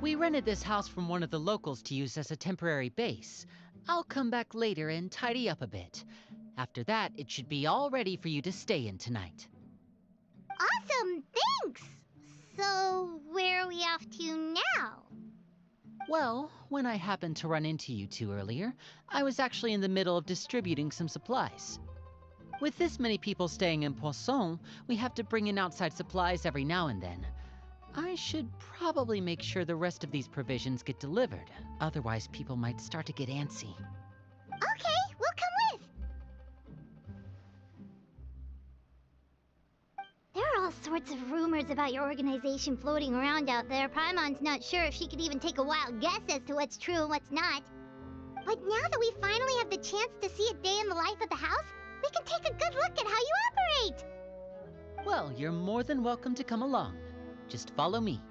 We rented this house from one of the locals to use as a temporary base. I'll come back later and tidy up a bit. After that, it should be all ready for you to stay in tonight. Awesome, thanks! So, where are we off to now? Well, when I happened to run into you two earlier, I was actually in the middle of distributing some supplies. With this many people staying in Poisson, we have to bring in outside supplies every now and then. I should probably make sure the rest of these provisions get delivered, otherwise people might start to get antsy. Okay, we'll come with! There are all sorts of rumors about your organization floating around out there. Paimon's not sure if she could even take a wild guess as to what's true and what's not. But now that we finally have the chance to see a day in the life of the house, we can take a good look at how you operate! Well, you're more than welcome to come along. Just follow me.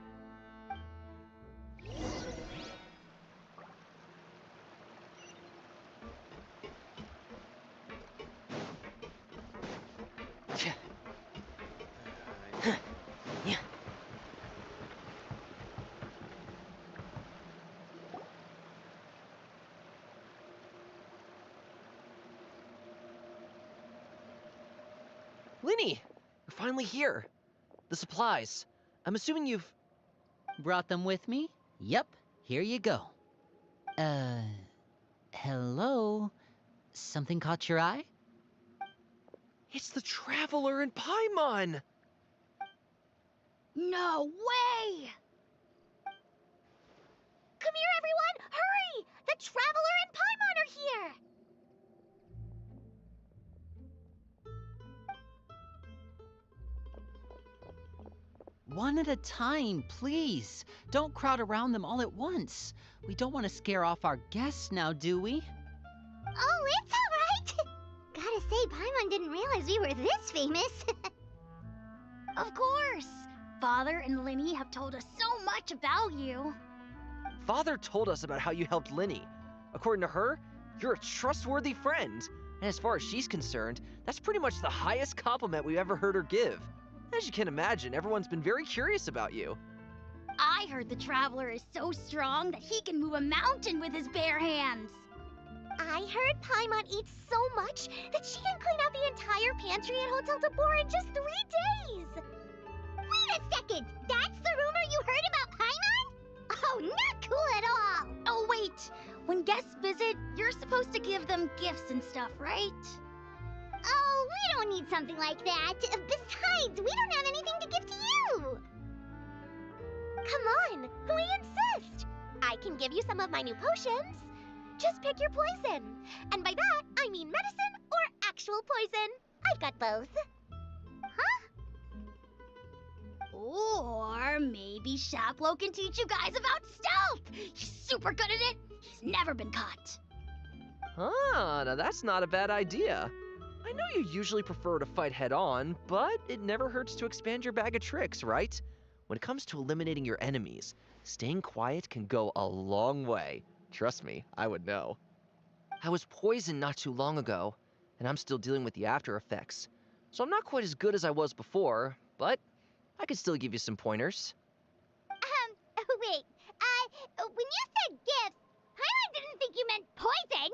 Linny! We're finally here. The supplies. I'm assuming you've... Brought them with me? Yep, here you go. Hello? Something caught your eye? It's the Traveler in Paimon! No way! Come here, everyone! Hurry! The Traveler and Paimon are here! One at a time, please. Don't crowd around them all at once. We don't want to scare off our guests now, do we? Oh, it's all right! Gotta say, Paimon didn't realize we were this famous. Of course! Father and Linny have told us so much about you. Father told us about how you helped Linny. According to her, you're a trustworthy friend. And as far as she's concerned, that's pretty much the highest compliment we've ever heard her give. As you can imagine, everyone's been very curious about you. I heard the Traveler is so strong that he can move a mountain with his bare hands. I heard Paimon eats so much that she can clean out the entire pantry at Hotel de Boer in just 3 days. Wait a second! That's the rumor you heard about Paimon? Oh, not cool at all! Oh, wait. When guests visit, you're supposed to give them gifts and stuff, right? Oh, we don't need something like that. Besides, we don't have anything to give to you. Come on, we insist. I can give you some of my new potions. Just pick your poison. And by that, I mean medicine or actual poison. I've got both. Huh? Or maybe Shaplo can teach you guys about stealth. He's super good at it. He's never been caught. Ah, now that's not a bad idea. I know you usually prefer to fight head-on, but it never hurts to expand your bag of tricks, right? When it comes to eliminating your enemies, staying quiet can go a long way. Trust me, I would know. I was poisoned not too long ago, and I'm still dealing with the after effects. So I'm not quite as good as I was before, but I could still give you some pointers. Wait, when you said gifts, Paimon didn't think you meant poison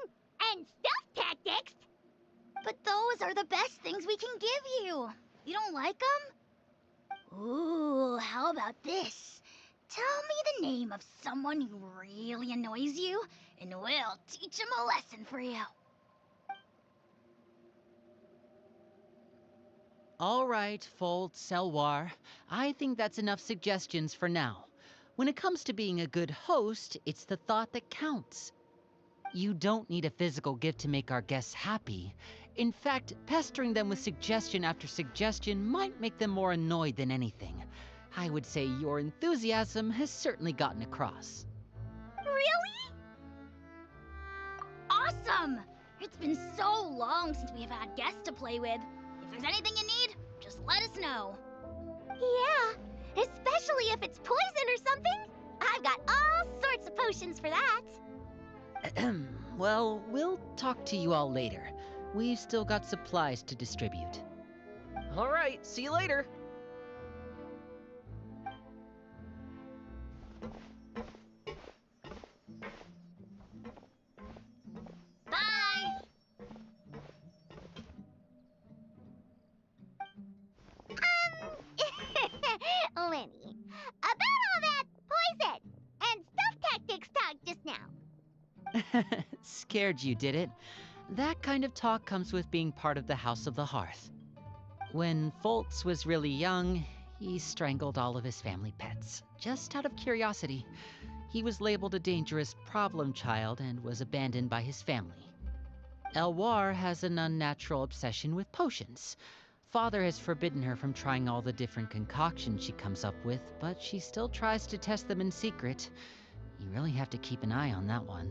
and stealth tactics. But those are the best things we can give you. You don't like them? Ooh, how about this? Tell me the name of someone who really annoys you, and we'll teach him a lesson for you. All right, Fold, Selwar. I think that's enough suggestions for now. When it comes to being a good host, it's the thought that counts. You don't need a physical gift to make our guests happy. In fact, pestering them with suggestion after suggestion might make them more annoyed than anything. I would say your enthusiasm has certainly gotten across. Really? Awesome! It's been so long since we've had guests to play with. If there's anything you need, just let us know. Yeah, especially if it's poison or something. I've got all sorts of potions for that. Well, we'll talk to you all later. We've still got supplies to distribute. All right, see you later. Scared you, did it? That kind of talk comes with being part of the House of the Hearth. When Foltz was really young, he strangled all of his family pets, just out of curiosity. He was labeled a dangerous problem child and was abandoned by his family. Elwar has an unnatural obsession with potions. Father has forbidden her from trying all the different concoctions she comes up with, but she still tries to test them in secret. You really have to keep an eye on that one.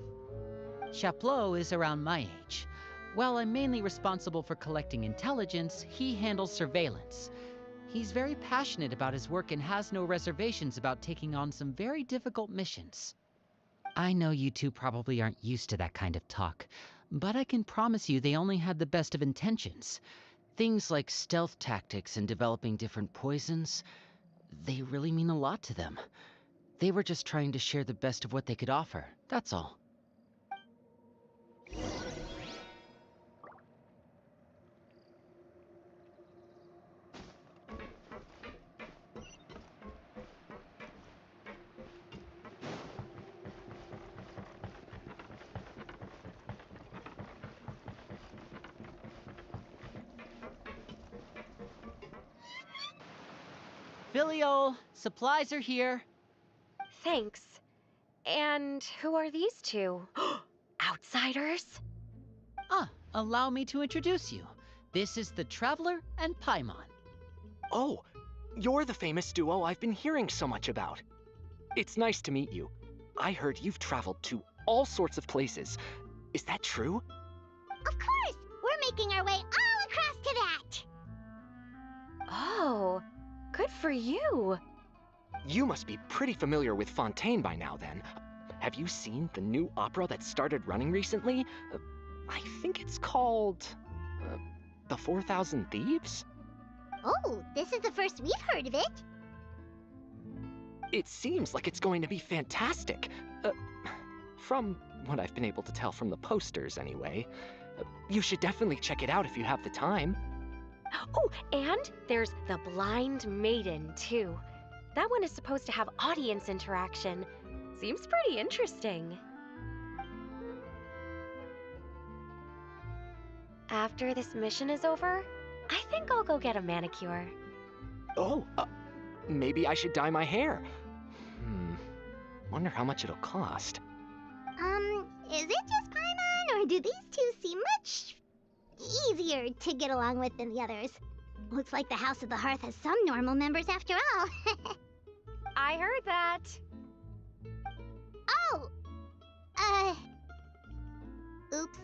Chaplot is around my age. While I'm mainly responsible for collecting intelligence, he handles surveillance. He's very passionate about his work and has no reservations about taking on some very difficult missions. I know you two probably aren't used to that kind of talk, but I can promise you they only had the best of intentions. Things like stealth tactics and developing different poisons, they really mean a lot to them. They were just trying to share the best of what they could offer, that's all. Filio, supplies are here. Thanks. And who are these two? Outsiders? Allow me to introduce you. This is the Traveler and Paimon. Oh, you're the famous duo I've been hearing so much about. It's nice to meet you. I heard you've traveled to all sorts of places. Is that true? Of course! We're making our way all across to that! Oh, good for you. You must be pretty familiar with Fontaine by now, then. Have you seen the new opera that started running recently? I think it's called... The 4,000 Thieves? Oh, this is the first we've heard of it. It seems like it's going to be fantastic. From what I've been able to tell from the posters, anyway. You should definitely check it out if you have the time. Oh, and there's the Blind Maiden, too. That one is supposed to have audience interaction. Seems pretty interesting. After this mission is over, I think I'll go get a manicure. Oh, maybe I should dye my hair. Wonder how much it'll cost. Is it just Paimon, or do these two seem much easier to get along with than the others? Looks like the House of the Hearth has some normal members after all. I heard that. Oh! Oops.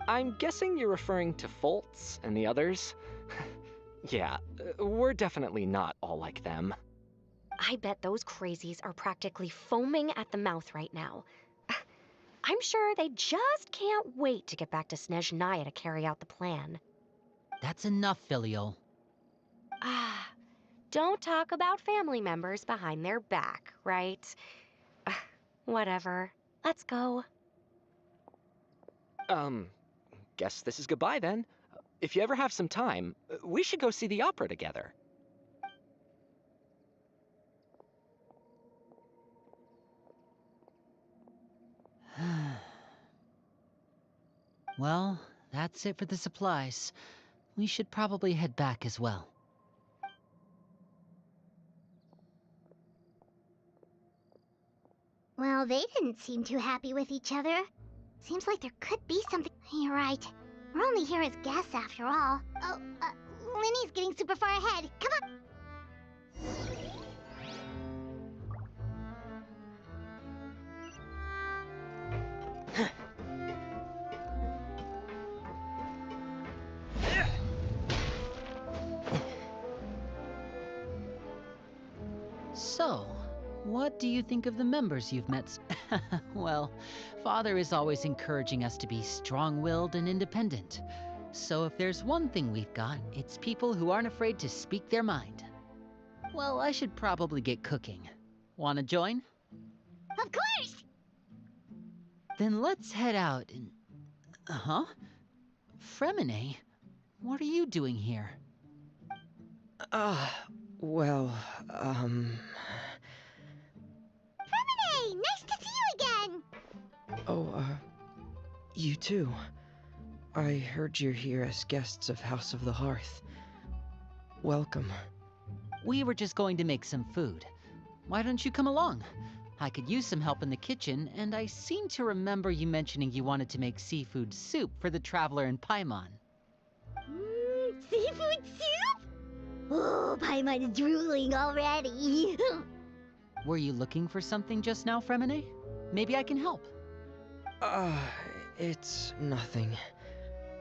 I'm guessing you're referring to Foltz and the others? Yeah, we're definitely not all like them. I bet those crazies are practically foaming at the mouth right now. I'm sure they just can't wait to get back to Snezhnaya to carry out the plan. That's enough, Filio. Don't talk about family members behind their back, right? Whatever. Let's go. Guess this is goodbye then. If you ever have some time, we should go see the opera together. Well, that's it for the supplies. We should probably head back as well. Well, they didn't seem too happy with each other. Seems like there could be something. You're right. We're only here as guests after all. Oh, Linny's getting super far ahead. Come on! So, what do you think of the members you've met? Well, Father is always encouraging us to be strong-willed and independent. So if there's one thing we've got, it's people who aren't afraid to speak their mind. Well, I should probably get cooking. Wanna join? Of course! Then let's head out and... Huh? Fremine? What are you doing here? Well, Hey, nice to see you again! Oh, You too. I heard you're here as guests of House of the Hearth. Welcome. We were just going to make some food. Why don't you come along? I could use some help in the kitchen, and I seem to remember you mentioning you wanted to make seafood soup for the traveler in Paimon. Seafood soup? Oh, Paimon is drooling already. Were you looking for something just now, Fremine? Maybe I can help. It's nothing.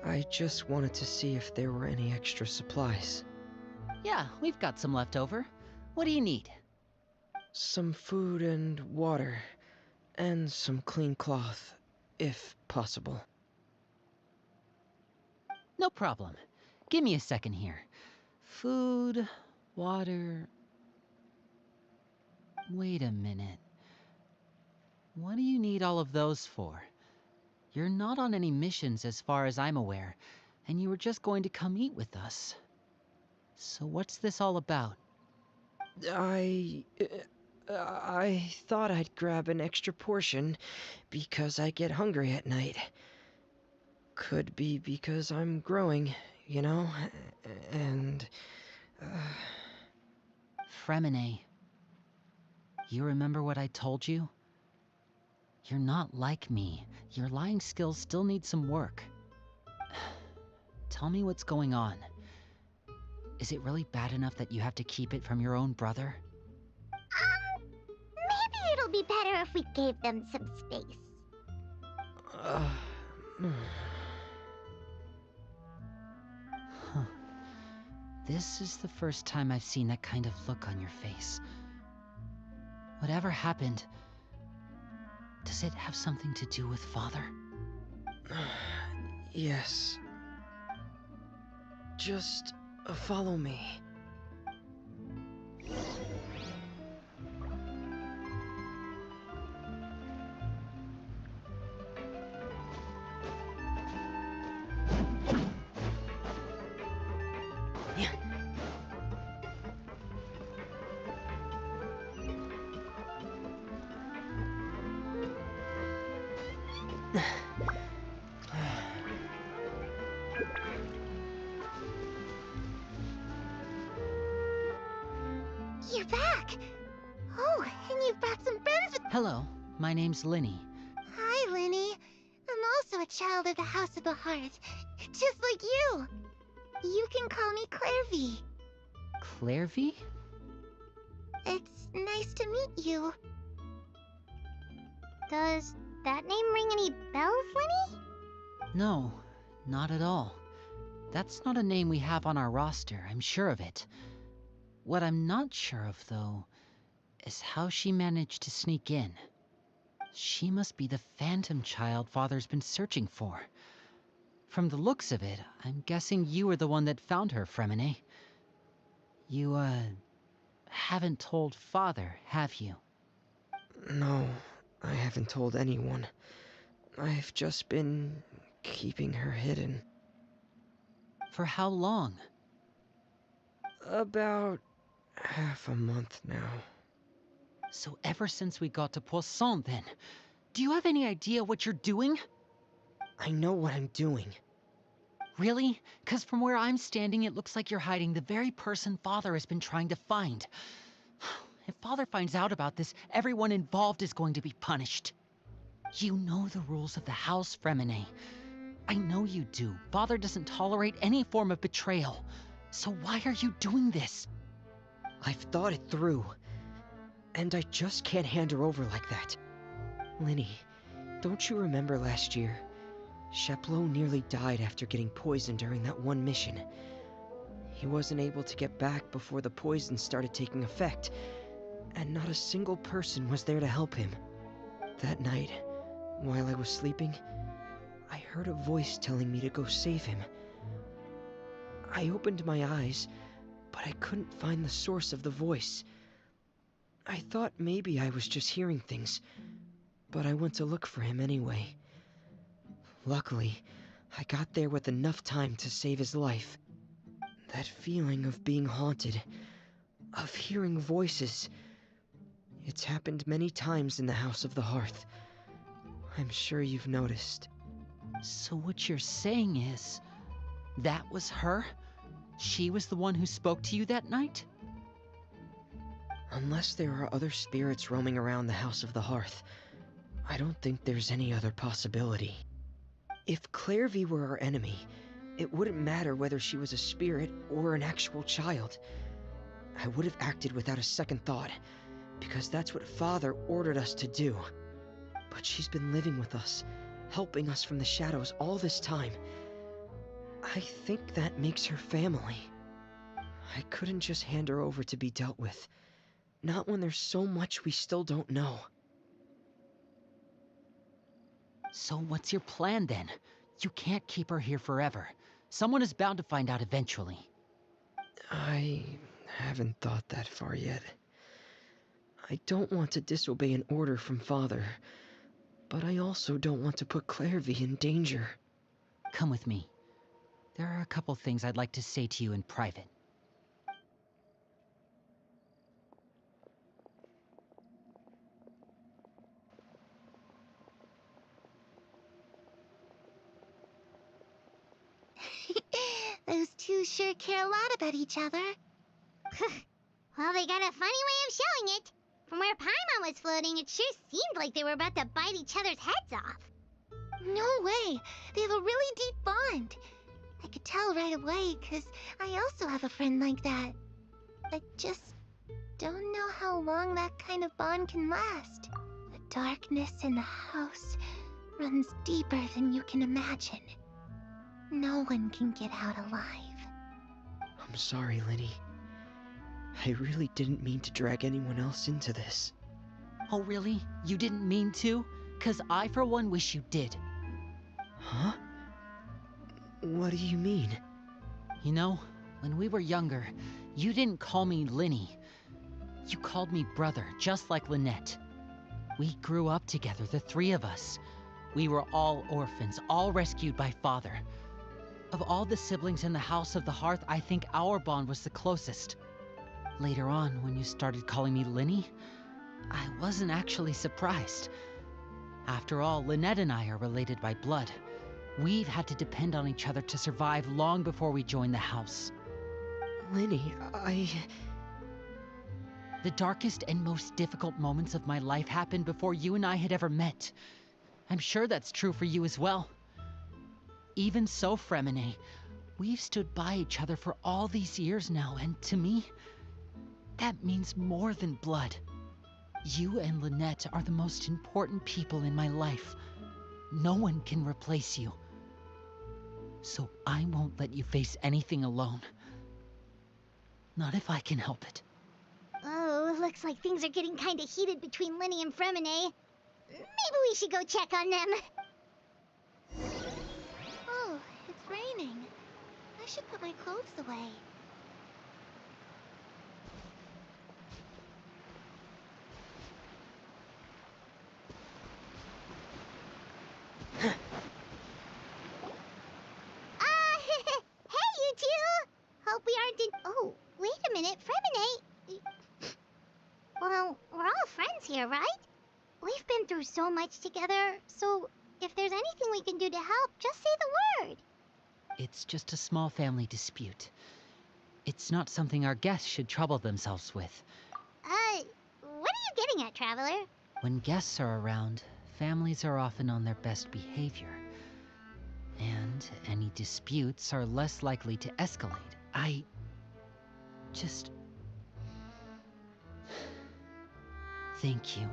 I just wanted to see if there were any extra supplies. Yeah, we've got some left over. What do you need? Some food and water, and some clean cloth, if possible. No problem. Give me a second here. Food, water... Wait a minute. What do you need all of those for? You're not on any missions as far as I'm aware, and you were just going to come eat with us. So what's this all about? I thought I'd grab an extra portion because I get hungry at night. Could be because I'm growing, you know, and... Fremine, you remember what I told you? You're not like me. Your lying skills still need some work. Tell me what's going on. Is it really bad enough that you have to keep it from your own brother? Maybe it'll be better if we gave them some space. Huh. This is the first time I've seen that kind of look on your face. Whatever happened, does it have something to do with Father? Yes. Just follow me. You're back! Oh, and you've brought some friends with... Hello, my name's Linny. Hi, Linny. I'm also a child of the House of the Hearth, just like you. You can call me Clairvy. Clairvy? It's nice to meet you. Does that name ring any bells, Linny? No, not at all. That's not a name we have on our roster, I'm sure of it. What I'm not sure of, though, is how she managed to sneak in. She must be the phantom child Father's been searching for. From the looks of it, I'm guessing you were the one that found her, Fremine. You, haven't told Father, have you? No, I haven't told anyone. I've just been keeping her hidden. For how long? About half a month now. So ever since we got to Poisson, then. Do you have any idea what you're doing? I know what I'm doing. Really? 'Cause from where I'm standing, it looks like you're hiding the very person Father has been trying to find. If Father finds out about this, everyone involved is going to be punished. You know the rules of the house, Fremine. I know you do. Father doesn't tolerate any form of betrayal. So why are you doing this? I've thought it through. And I just can't hand her over like that. Linny, don't you remember last year? Sheplo nearly died after getting poisoned during that one mission. He wasn't able to get back before the poison started taking effect, and not a single person was there to help him. That night, while I was sleeping, I heard a voice telling me to go save him. I opened my eyes, but I couldn't find the source of the voice. I thought maybe I was just hearing things, but I went to look for him anyway. Luckily, I got there with enough time to save his life. That feeling of being haunted, of hearing voices, it's happened many times in the House of the Hearth. I'm sure you've noticed. So what you're saying is, that was her? She was the one who spoke to you that night? Unless there are other spirits roaming around the House of the Hearth, I don't think there's any other possibility. If Claire V were our enemy, it wouldn't matter whether she was a spirit or an actual child. I would have acted without a second thought, because that's what Father ordered us to do. But she's been living with us, helping us from the shadows all this time. I think that makes her family. I couldn't just hand her over to be dealt with. Not when there's so much we still don't know. So what's your plan then? You can't keep her here forever. Someone is bound to find out eventually. I haven't thought that far yet. I don't want to disobey an order from Father, but I also don't want to put Claire V in danger. Come with me. There are a couple things I'd like to say to you in private. Those two sure care a lot about each other. Well, they got a funny way of showing it. From where Paimon was floating, it sure seemed like they were about to bite each other's heads off. No way! They have a really deep bond. I could tell right away, 'cause I also have a friend like that. I just don't know how long that kind of bond can last. The darkness in the house runs deeper than you can imagine. No one can get out alive. I'm sorry, Lenny. I really didn't mean to drag anyone else into this. Oh really? You didn't mean to? 'Cause I for one wish you did. Huh? What do you mean? You know, when we were younger, you didn't call me Linny. You called me brother, just like Lynette. We grew up together, the three of us. We were all orphans, all rescued by Father. Of all the siblings in the House of the Hearth, I think our bond was the closest. Later on, when you started calling me Linny, I wasn't actually surprised. After all, Lynette and I are related by blood. We've had to depend on each other to survive long before we joined the house. Lenny, The darkest and most difficult moments of my life happened before you and I had ever met. I'm sure that's true for you as well. Even so, Fremine, we've stood by each other for all these years now, and to me, that means more than blood. You and Lynette are the most important people in my life. No one can replace you. So I won't let you face anything alone. Not if I can help it. Oh, looks like things are getting kinda heated between Linny and Fremine. Maybe we should go check on them. Oh, it's raining. I should put my clothes away. Hey, you two! Hope we aren't in... Oh, wait a minute, Fremine. Well, we're all friends here, right? We've been through so much together, so if there's anything we can do to help, just say the word. It's just a small family dispute. It's not something our guests should trouble themselves with. What are you getting at, Traveler? When guests are around, families are often on their best behavior. And any disputes are less likely to escalate. I just... Thank you.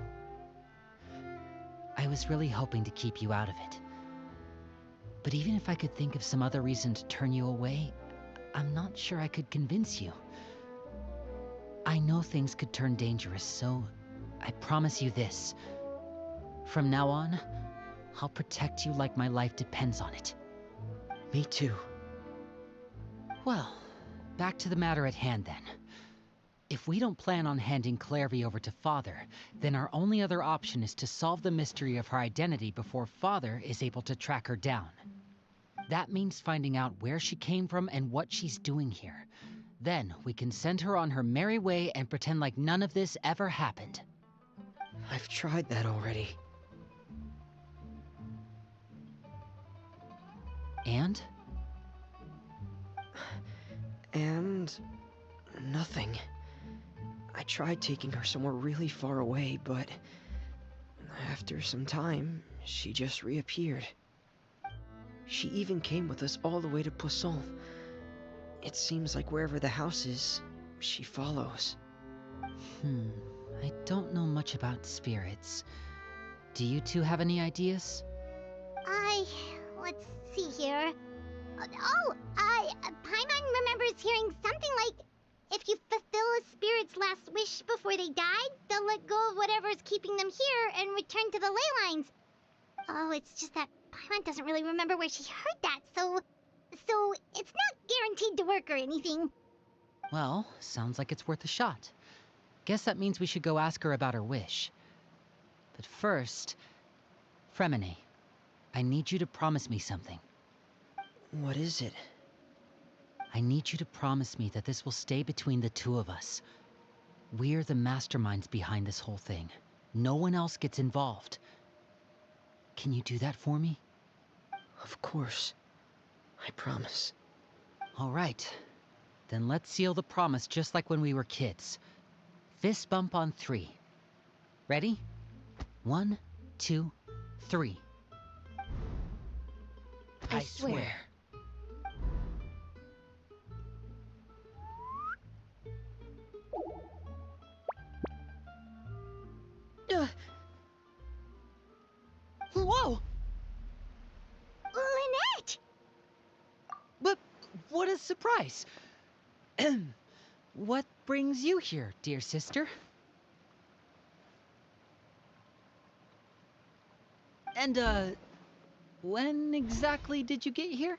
I was really hoping to keep you out of it. But even if I could think of some other reason to turn you away, I'm not sure I could convince you. I know things could turn dangerous, so I promise you this. From now on, I'll protect you like my life depends on it. Me too. Well, back to the matter at hand then. If we don't plan on handing Clairvy over to Father, then our only other option is to solve the mystery of her identity before Father is able to track her down. That means finding out where she came from and what she's doing here. Then we can send her on her merry way and pretend like none of this ever happened. I've tried that already. And? And nothing. I tried taking her somewhere really far away, but after some time, she just reappeared. She even came with us all the way to Poisson. It seems like wherever the house is, she follows. I don't know much about spirits. Do you two have any ideas? Let's see here. Paimon remembers hearing something like, if you fulfill a spirit's last wish before they died, they'll let go of whatever's keeping them here and return to the ley lines. Oh, it's just that Paimon doesn't really remember where she heard that, so it's not guaranteed to work or anything. Well, sounds like it's worth a shot. Guess that means we should go ask her about her wish. But first, Fremine, I need you to promise me something. What is it? I need you to promise me that this will stay between the two of us. We're the masterminds behind this whole thing. No one else gets involved. Can you do that for me? Of course. I promise. All right. Then let's seal the promise just like when we were kids. Fist bump on 3. Ready? 1, 2, 3. I swear. Whoa! Lynette! But what a surprise! What brings you here, dear sister? And, when exactly did you get here?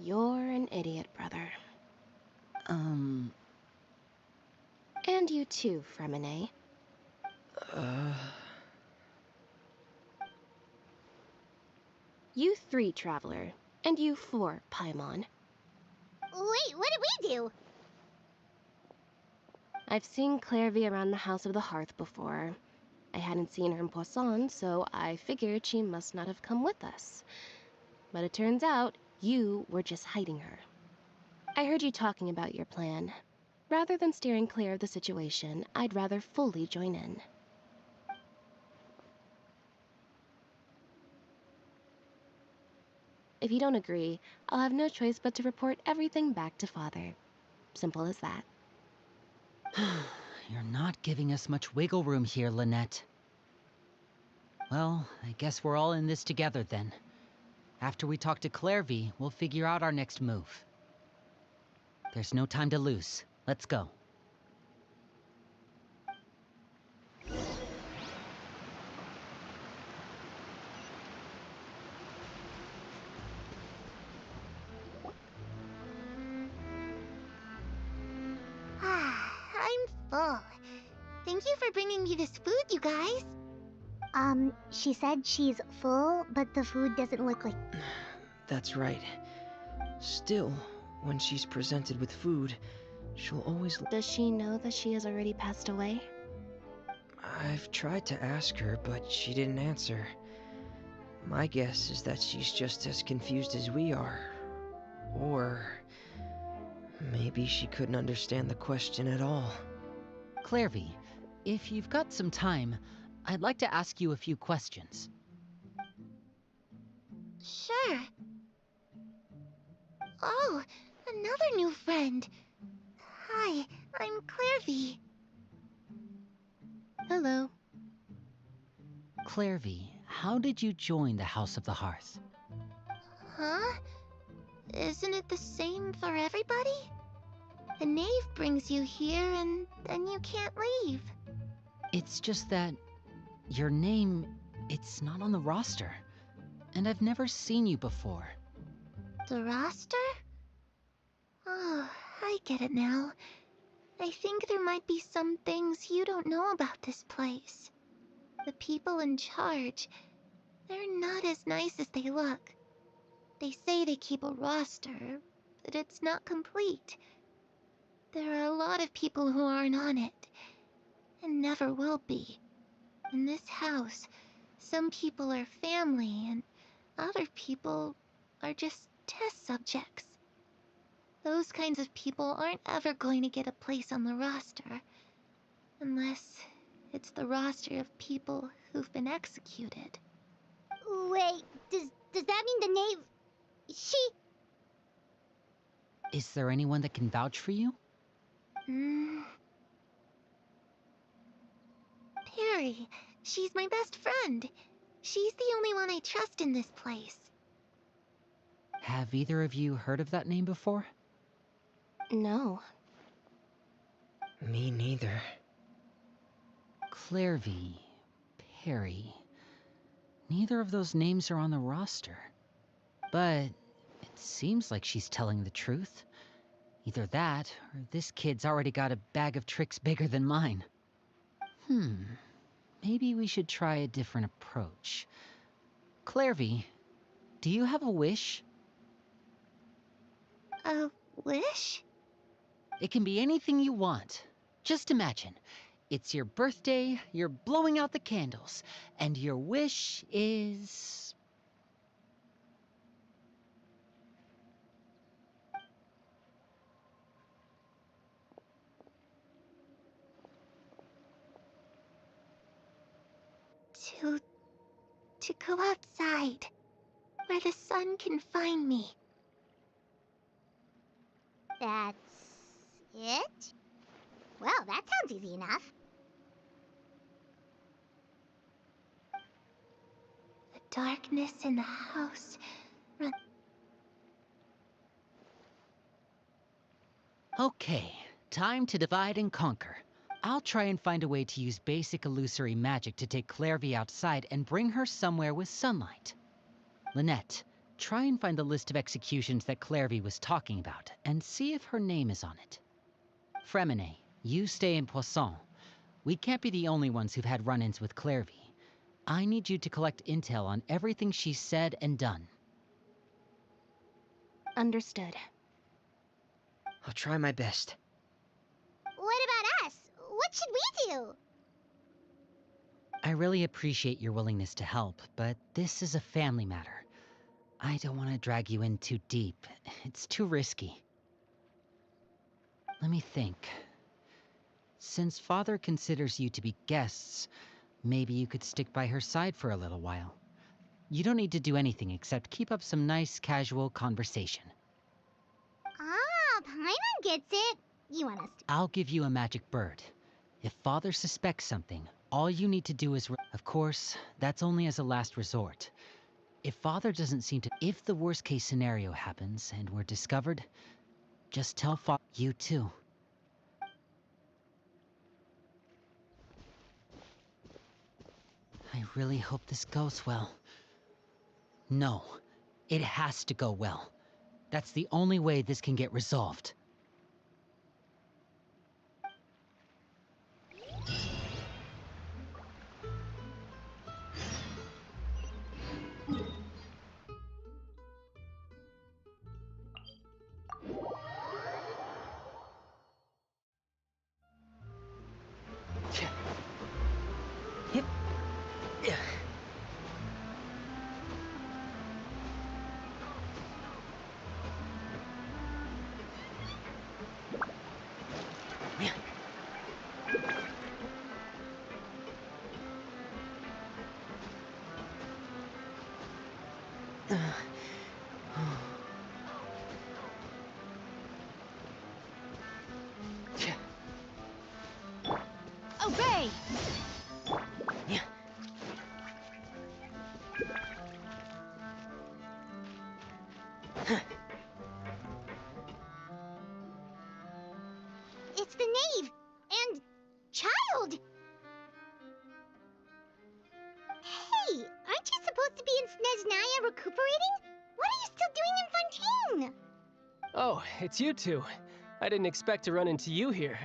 You're an idiot, brother. And you too, Fremine. You 3, Traveler. And you 4, Paimon. Wait, what did we do? I've seen Clairvy around the House of the Hearth before. I hadn't seen her in Poisson, so I figured she must not have come with us. But it turns out, you were just hiding her. I heard you talking about your plan. Rather than steering clear of the situation, I'd rather fully join in. If you don't agree, I'll have no choice but to report everything back to Father. Simple as that. You're not giving us much wiggle room here, Lynette. Well, I guess we're all in this together then. After we talk to Clairvy, we'll figure out our next move. There's no time to lose. Let's go. I'm full. Thank you for bringing me this food, you guys. She said she's full, but the food doesn't look like... That's right. Still, when she's presented with food, she'll always... Does she know that she has already passed away? I've tried to ask her, but she didn't answer. My guess is that she's just as confused as we are. Or... maybe she couldn't understand the question at all. Clairvy, if you've got some time, I'd like to ask you a few questions. Sure. Oh, another new friend. Hi, I'm Clairvy. Hello. Clairvy, how did you join the House of the Hearth? Huh? Isn't it the same for everybody? The knave brings you here and then you can't leave. It's just that your name, it's not on the roster. And I've never seen you before. The roster? Oh, I get it now. I think there might be some things you don't know about this place. The people in charge, they're not as nice as they look. They say they keep a roster, but it's not complete. There are a lot of people who aren't on it, and never will be. In this house, some people are family, and other people are just test subjects. Those kinds of people aren't ever going to get a place on the roster, unless it's the roster of people who've been executed. Wait, does that mean the knave... she... Is there anyone that can vouch for you? Perry. She's my best friend. She's the only one I trust in this place. Have either of you heard of that name before? No. Me neither. Clairvy, Perry. Neither of those names are on the roster. But it seems like she's telling the truth. Either that, or this kid's already got a bag of tricks bigger than mine. Maybe we should try a different approach. Clairvy, do you have a wish? A wish? It can be anything you want. Just imagine. It's your birthday, you're blowing out the candles, and your wish is... To go outside, where the sun can find me. That's it? Well, that sounds easy enough. The darkness in the house run... Okay, time to divide and conquer. I'll try and find a way to use basic illusory magic to take Clairvy outside and bring her somewhere with sunlight. Lynette, try and find the list of executions that Clairvy was talking about, and see if her name is on it. Fremine, you stay in Poisson. We can't be the only ones who've had run-ins with Clairvy. I need you to collect intel on everything she's said and done. Understood. I'll try my best. What about us? What should we do? I really appreciate your willingness to help, but this is a family matter. I don't want to drag you in too deep. It's too risky. Let me think. Since Father considers you to be guests, maybe you could stick by her side for a little while. You don't need to do anything except keep up some nice, casual conversation. Ah, Paimon gets it. You want us to... I'll give you a magic bird. If Father suspects something, all you need to do is... Of course, that's only as a last resort. If Father doesn't seem to... If the worst-case scenario happens and we're discovered, just tell Father... You too. I really hope this goes well. No, it has to go well. That's the only way this can get resolved. Yep. Yeah. Obey! Yeah. It's the knave! And... child! Hey, aren't you supposed to be in Snezhnaya recuperating? What are you still doing in Fontaine? Oh, it's you two. I didn't expect to run into you here.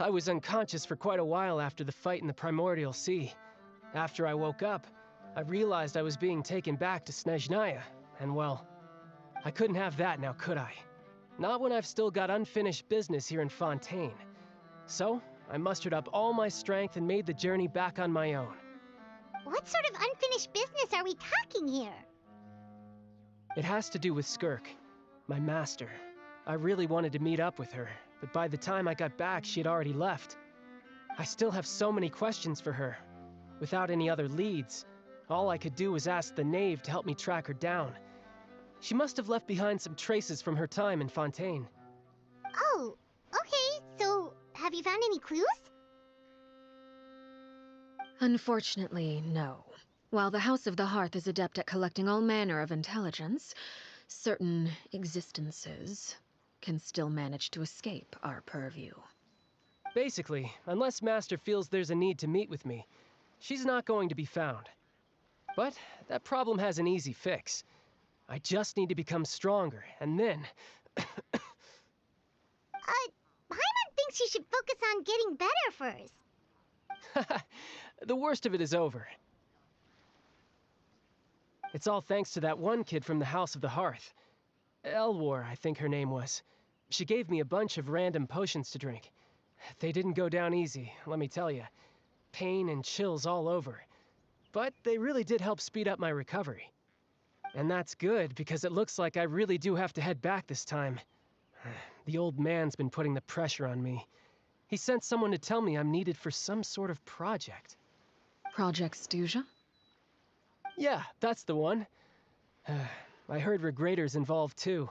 I was unconscious for quite a while after the fight in the Primordial Sea. After I woke up, I realized I was being taken back to Snezhnaya, and well, I couldn't have that now, could I? Not when I've still got unfinished business here in Fontaine. So, I mustered up all my strength and made the journey back on my own. What sort of unfinished business are we talking here? It has to do with Skirk, my master. I really wanted to meet up with her, but by the time I got back, she had already left. I still have so many questions for her. Without any other leads, all I could do was ask the knave to help me track her down. She must have left behind some traces from her time in Fontaine. Oh, okay, so have you found any clues? Unfortunately, no. While the House of the Hearth is adept at collecting all manner of intelligence, certain existences can still manage to escape our purview. Basically, unless Master feels there's a need to meet with me, she's not going to be found. But that problem has an easy fix. I just need to become stronger, and then... Paimon thinks you should focus on getting better first. The worst of it is over. It's all thanks to that one kid from the House of the Hearth. Elwar, I think her name was. She gave me a bunch of random potions to drink. They didn't go down easy, let me tell you. Pain and chills all over. But they really did help speed up my recovery. And that's good, because it looks like I really do have to head back this time. The old man's been putting the pressure on me. He sent someone to tell me I'm needed for some sort of project. Project Stuja? Yeah, that's the one. I heard Regrader's involved too.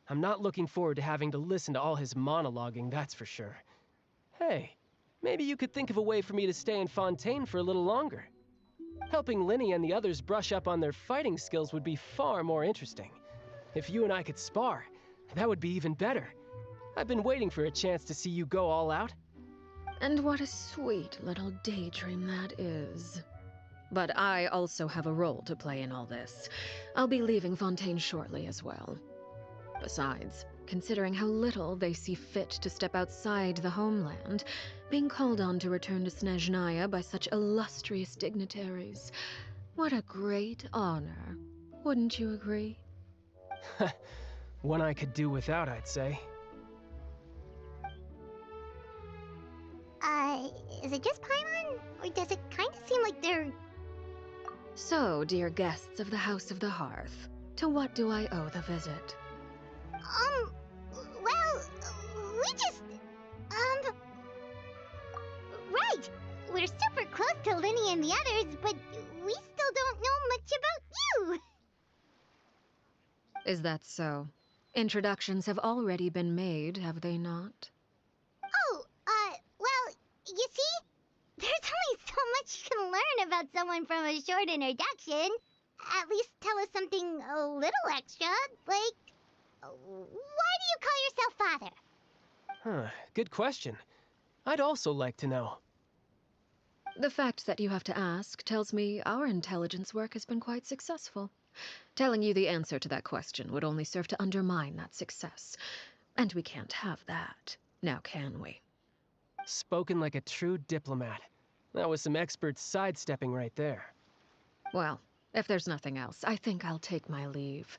I'm not looking forward to having to listen to all his monologuing, that's for sure. Hey, maybe you could think of a way for me to stay in Fontaine for a little longer. Helping Linny and the others brush up on their fighting skills would be far more interesting. If you and I could spar, that would be even better. I've been waiting for a chance to see you go all out. And what a sweet little daydream that is. But I also have a role to play in all this. I'll be leaving Fontaine shortly as well. Besides, considering how little they see fit to step outside the homeland, being called on to return to Snezhnaya by such illustrious dignitaries, what a great honor. Wouldn't you agree? One I could do without, I'd say. Is it just Paimon? Or does it kind of seem like they're... So, dear guests of the House of the Hearth, to what do I owe the visit? Well, we just... Right! We're super close to Linny and the others, but we still don't know much about you! Is that so? Introductions have already been made, have they not? Oh, well, you see? There's only so much you can learn about someone from a short introduction. At least tell us something a little extra, like... Why do you call yourself father? Huh, good question. I'd also like to know. The fact that you have to ask tells me our intelligence work has been quite successful. Telling you the answer to that question would only serve to undermine that success. And we can't have that, now can we? Spoken like a true diplomat. That was some expert sidestepping right there. Well, if there's nothing else, I think I'll take my leave.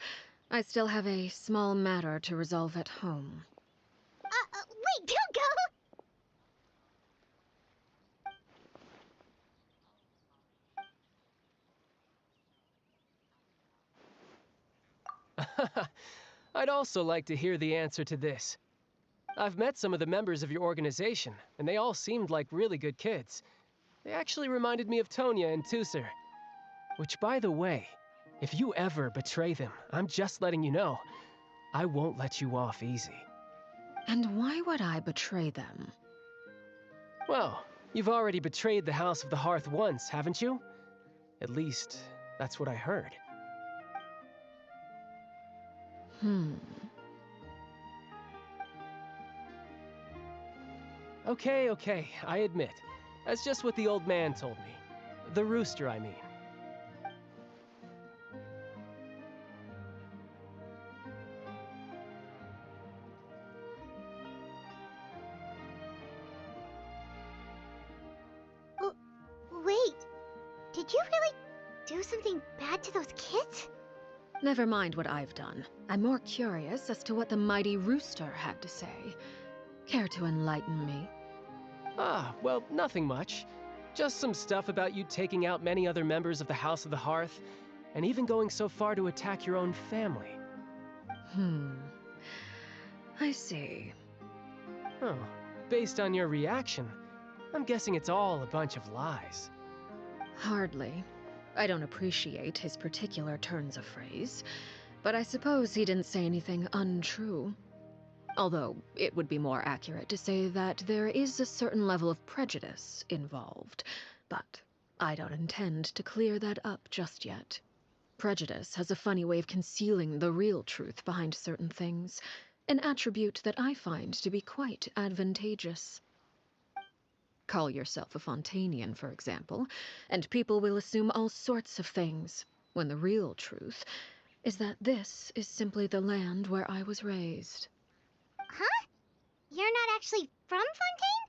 I still have a small matter to resolve at home. Wait, don't go! I'd also like to hear the answer to this. I've met some of the members of your organization, and they all seemed like really good kids. They actually reminded me of Tonya and Tusser. Which, by the way, if you ever betray them, I'm just letting you know, I won't let you off easy. And why would I betray them? Well, you've already betrayed the House of the Hearth once, haven't you? At least, that's what I heard. Okay, I admit. That's just what the old man told me. The rooster, I mean. Wait, did you really do something bad to those kids? Never mind what I've done. I'm more curious as to what the mighty rooster had to say. Care to enlighten me? Ah, well, nothing much. Just some stuff about you taking out many other members of the House of the Hearth, and even going so far to attack your own family. I see. Oh, based on your reaction, I'm guessing it's all a bunch of lies. Hardly. I don't appreciate his particular turns of phrase, but I suppose he didn't say anything untrue. Although, it would be more accurate to say that there is a certain level of prejudice involved, but I don't intend to clear that up just yet. Prejudice has a funny way of concealing the real truth behind certain things, an attribute that I find to be quite advantageous. Call yourself a Fontainian, for example, and people will assume all sorts of things, when the real truth is that this is simply the land where I was raised. Huh? You're not actually from Fontaine?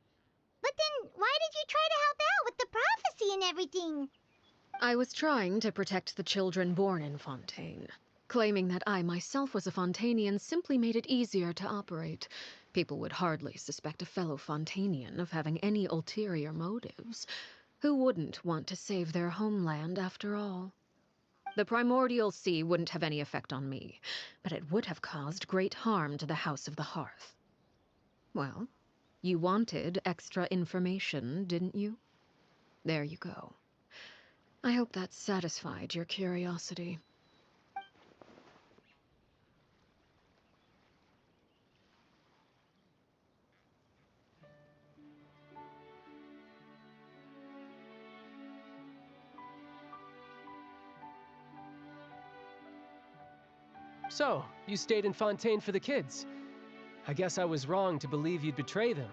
But then why did you try to help out with the prophecy and everything? I was trying to protect the children born in Fontaine. Claiming that I myself was a Fontainian simply made it easier to operate. People would hardly suspect a fellow Fontainian of having any ulterior motives. Who wouldn't want to save their homeland after all? The primordial sea wouldn't have any effect on me, but it would have caused great harm to the House of the Hearth. Well, you wanted extra information, didn't you? There you go. I hope that satisfied your curiosity. So, you stayed in Fontaine for the kids. I guess I was wrong to believe you'd betray them.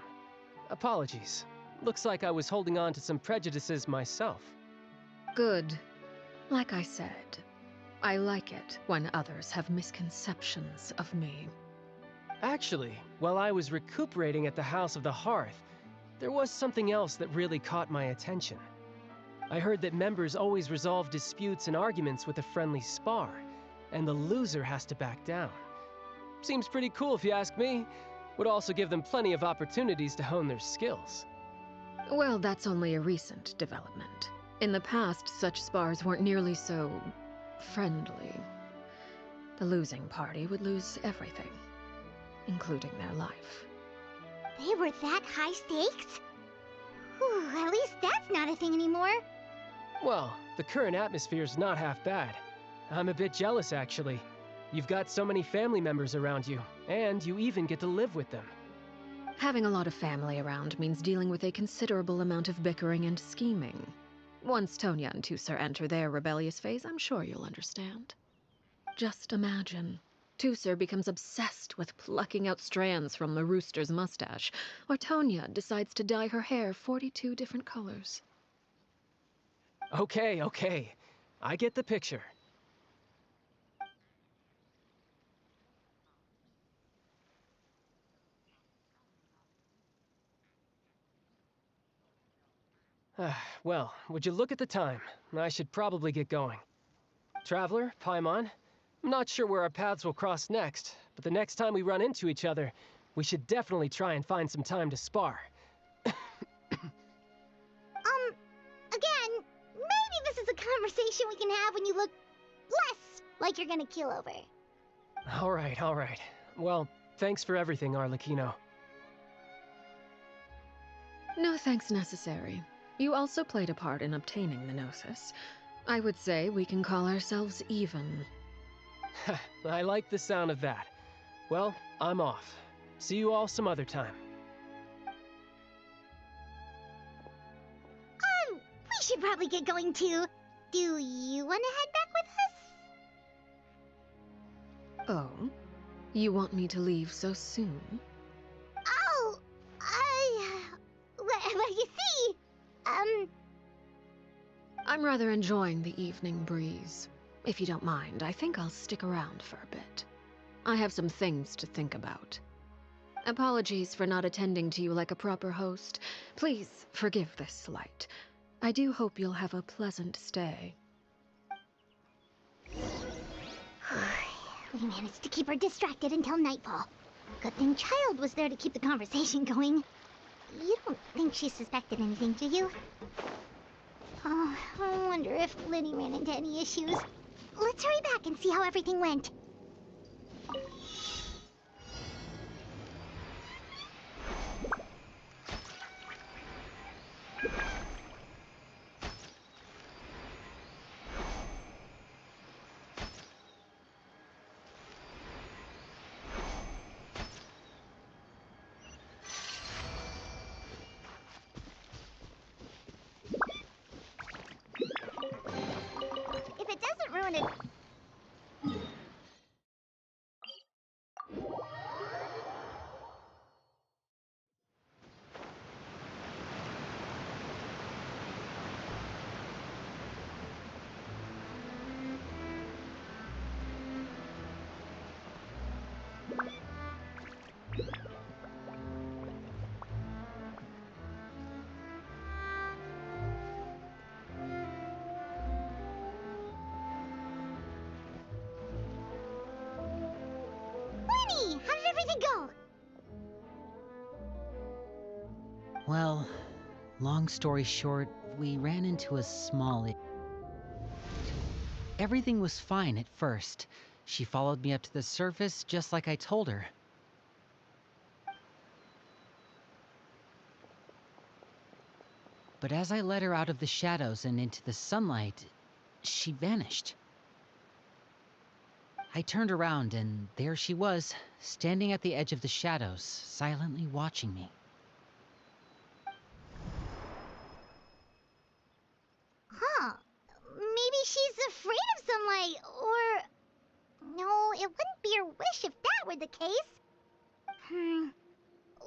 Apologies. Looks like I was holding on to some prejudices myself. Good. Like I said, I like it when others have misconceptions of me. Actually, while I was recuperating at the House of the Hearth, there was something else that really caught my attention. I heard that members always resolve disputes and arguments with a friendly spar, and the loser has to back down. Seems pretty cool if you ask me. Would also give them plenty of opportunities to hone their skills. Well, that's only a recent development. In the past, such spars weren't nearly so friendly. The losing party would lose everything, including their life. They were that high stakes? Whew, at least that's not a thing anymore. Well, the current atmosphere's not half bad. I'm a bit jealous, actually. You've got so many family members around you, and you even get to live with them. Having a lot of family around means dealing with a considerable amount of bickering and scheming. Once Tonya and Tusar enter their rebellious phase, I'm sure you'll understand. Just imagine. Tusar becomes obsessed with plucking out strands from the rooster's mustache, or Tonya decides to dye her hair 42 different colors. Okay. I get the picture. Well, would you look at the time? I should probably get going. Traveler, Paimon, I'm not sure where our paths will cross next, but the next time we run into each other, we should definitely try and find some time to spar. Again, maybe this is a conversation we can have when you look less like you're gonna kill over. All right. Well, thanks for everything, Arlecchino. No thanks necessary. You also played a part in obtaining the Gnosis. I would say we can call ourselves even. I like the sound of that. Well, I'm off. See you all some other time. We should probably get going too. Do you want to head back with us? Oh? You want me to leave so soon? Oh, well, you see, I'm rather enjoying the evening breeze. If you don't mind, I think I'll stick around for a bit. I have some things to think about. Apologies for not attending to you like a proper host. Please forgive this slight. I do hope you'll have a pleasant stay. We managed to keep her distracted until nightfall. Good thing Child was there to keep the conversation going. You don't think she suspected anything, do you? Oh, I wonder if Liddy ran into any issues. Let's hurry back and see how everything went. If it doesn't ruin it... Lenny, how did everything go? Well, long story short, we ran into a small... Everything was fine at first. She followed me up to the surface just like I told her. But as I led her out of the shadows and into the sunlight, she vanished. I turned around and there she was, standing at the edge of the shadows, silently watching me. Huh. Maybe she's afraid of sunlight, or... No, it wouldn't be her wish if that were the case.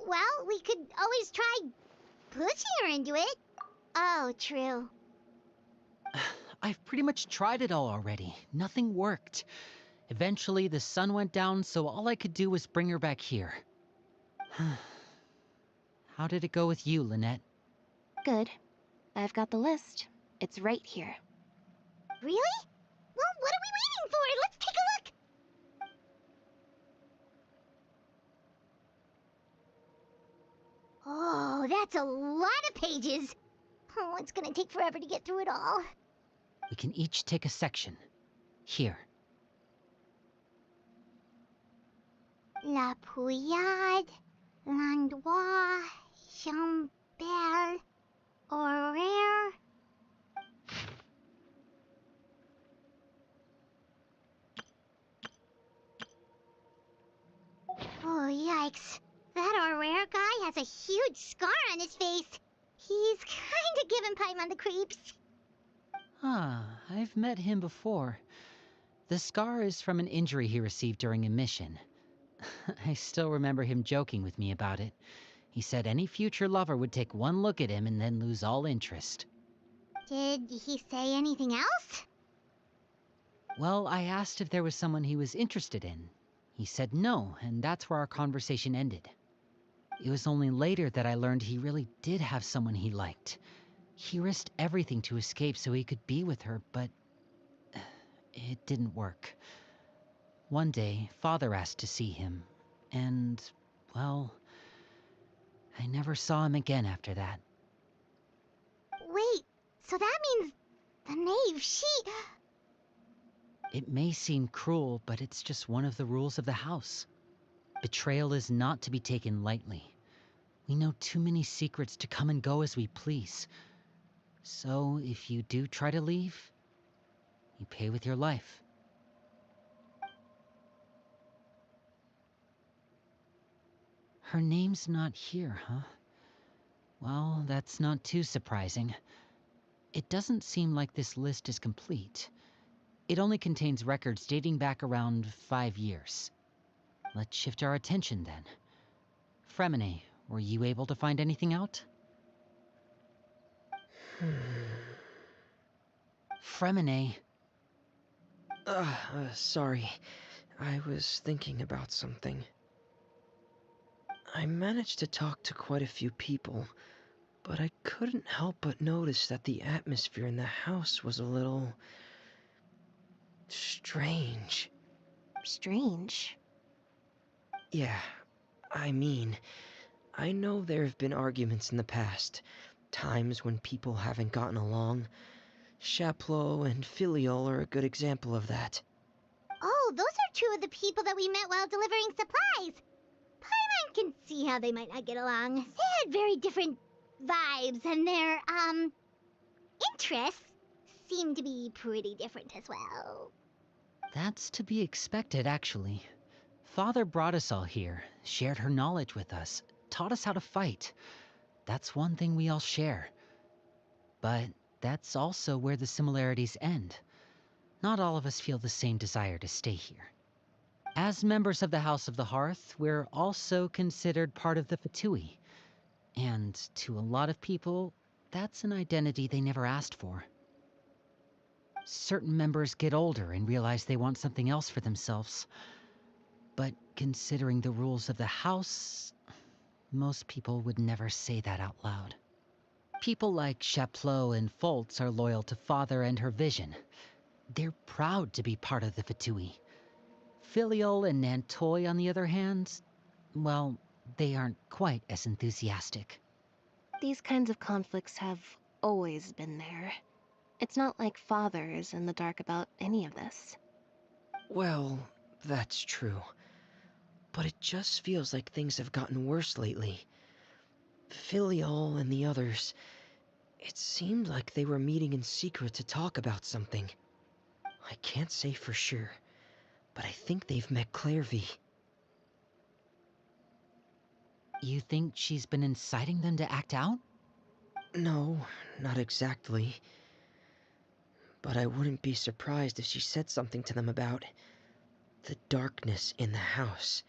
Well, we could always try pushing her into it. Oh, true. I've pretty much tried it all already. Nothing worked. Eventually, the sun went down, so all I could do was bring her back here. How did it go with you, Lynette? Good. I've got the list. It's right here. Really? Well, what are we waiting for? Let's take a look! Oh, that's a lot of pages. Oh, it's gonna take forever to get through it all. We can each take a section. Here. La Pouillade, L'Endroit, Chambel, Horaire. Oh, yikes. That Horaire guy has a huge scar on his face. He's kinda giving Paimon the creeps. I've met him before. The scar is from an injury he received during a mission. I still remember him joking with me about it. He said any future lover would take one look at him and then lose all interest. Did he say anything else? Well, I asked if there was someone he was interested in. He said no, and that's where our conversation ended. It was only later that I learned he really did have someone he liked. He risked everything to escape so he could be with her, but it didn't work. One day, Father asked to see him, and, well, I never saw him again after that. Wait, so that means the knave, she... It may seem cruel, but it's just one of the rules of the house. Betrayal is not to be taken lightly. We know too many secrets to come and go as we please. So, if you do try to leave, you pay with your life. Her name's not here, huh? Well, that's not too surprising. It doesn't seem like this list is complete. It only contains records dating back around 5 years. Let's shift our attention then. Fremine, were you able to find anything out? Fremine. Sorry. I was thinking about something. I managed to talk to quite a few people, but I couldn't help but notice that the atmosphere in the house was a little... strange. strange. Yeah, I mean, I know there have been arguments in the past, times when people haven't gotten along. Chaplot and Filiol are a good example of that. Oh, those are two of the people that we met while delivering supplies. Paimon can see how they might not get along. They had very different vibes, and their, interests seem to be pretty different as well. That's to be expected, actually. Father brought us all here, shared her knowledge with us, taught us how to fight. That's one thing we all share. But that's also where the similarities end. Not all of us feel the same desire to stay here. As members of the House of the Hearth, we're also considered part of the Fatui. And to a lot of people, that's an identity they never asked for. Certain members get older and realize they want something else for themselves. But considering the rules of the house, most people would never say that out loud. People like Chaplot and Foltz are loyal to Father and her vision. They're proud to be part of the Fatui. Filiol and Nantoy, on the other hand, well, they aren't quite as enthusiastic. These kinds of conflicts have always been there. It's not like Father is in the dark about any of this. Well, that's true. But it just feels like things have gotten worse lately. Filiol and the others, it seemed like they were meeting in secret to talk about something. I can't say for sure, but I think they've met Clairvy. You think she's been inciting them to act out? No, not exactly. But I wouldn't be surprised if she said something to them about the darkness in the house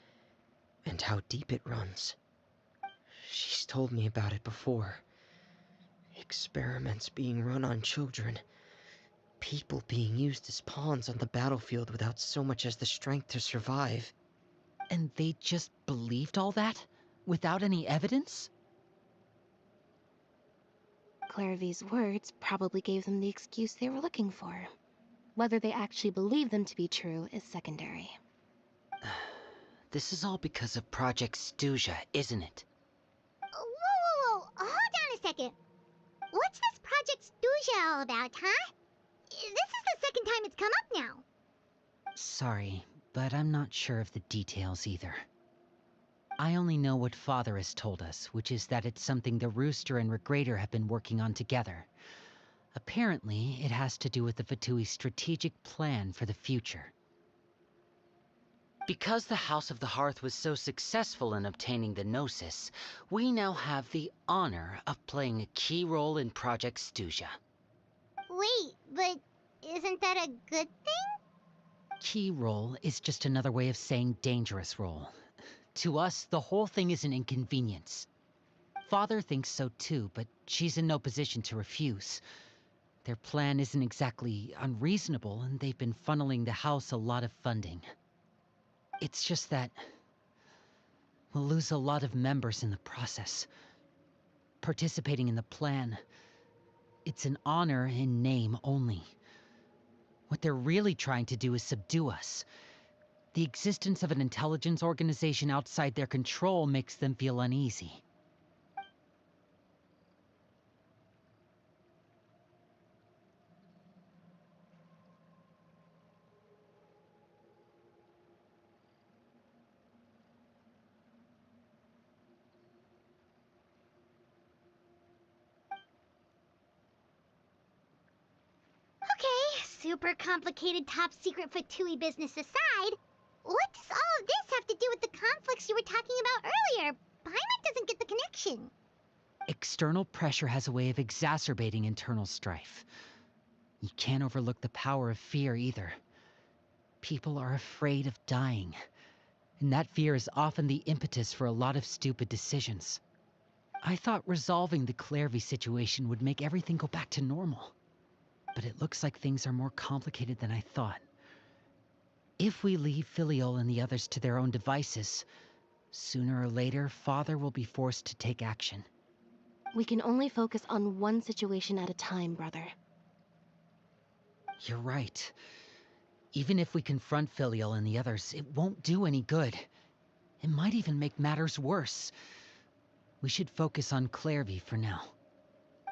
and how deep it runs. She's told me about it before. Experiments being run on children. People being used as pawns on the battlefield without so much as the strength to survive. And they just believed all that? Without any evidence? Clairvy's words probably gave them the excuse they were looking for. Whether they actually believe them to be true is secondary. This is all because of Project Stuja, isn't it? Whoa. Hold on a second. What's this Project Stuja all about, huh? This is the second time it's come up now. Sorry, but I'm not sure of the details either. I only know what Father has told us, which is that it's something the Rooster and Regrader have been working on together. Apparently, it has to do with the Fatui's strategic plan for the future. Because the House of the Hearth was so successful in obtaining the Gnosis, we now have the honor of playing a key role in Project Stuja. Wait, but isn't that a good thing? Key role is just another way of saying dangerous role. To us, the whole thing is an inconvenience. Father thinks so too, but she's in no position to refuse. Their plan isn't exactly unreasonable, and they've been funneling the house a lot of funding. It's just that we'll lose a lot of members in the process. Participating in the plan, it's an honor in name only. What they're really trying to do is subdue us. The existence of an intelligence organization outside their control makes them feel uneasy. Okay, super complicated top secret Fatui business aside, what does all of this have to do with the conflicts you were talking about earlier? Paimon doesn't get the connection. External pressure has a way of exacerbating internal strife. You can't overlook the power of fear either. People are afraid of dying, and that fear is often the impetus for a lot of stupid decisions. I thought resolving the Clairvy situation would make everything go back to normal. But it looks like things are more complicated than I thought. If we leave Filiol and the others to their own devices, sooner or later, Father will be forced to take action. We can only focus on one situation at a time, brother. You're right. Even if we confront Filial and the others, it won't do any good. It might even make matters worse. We should focus on Clairvy for now.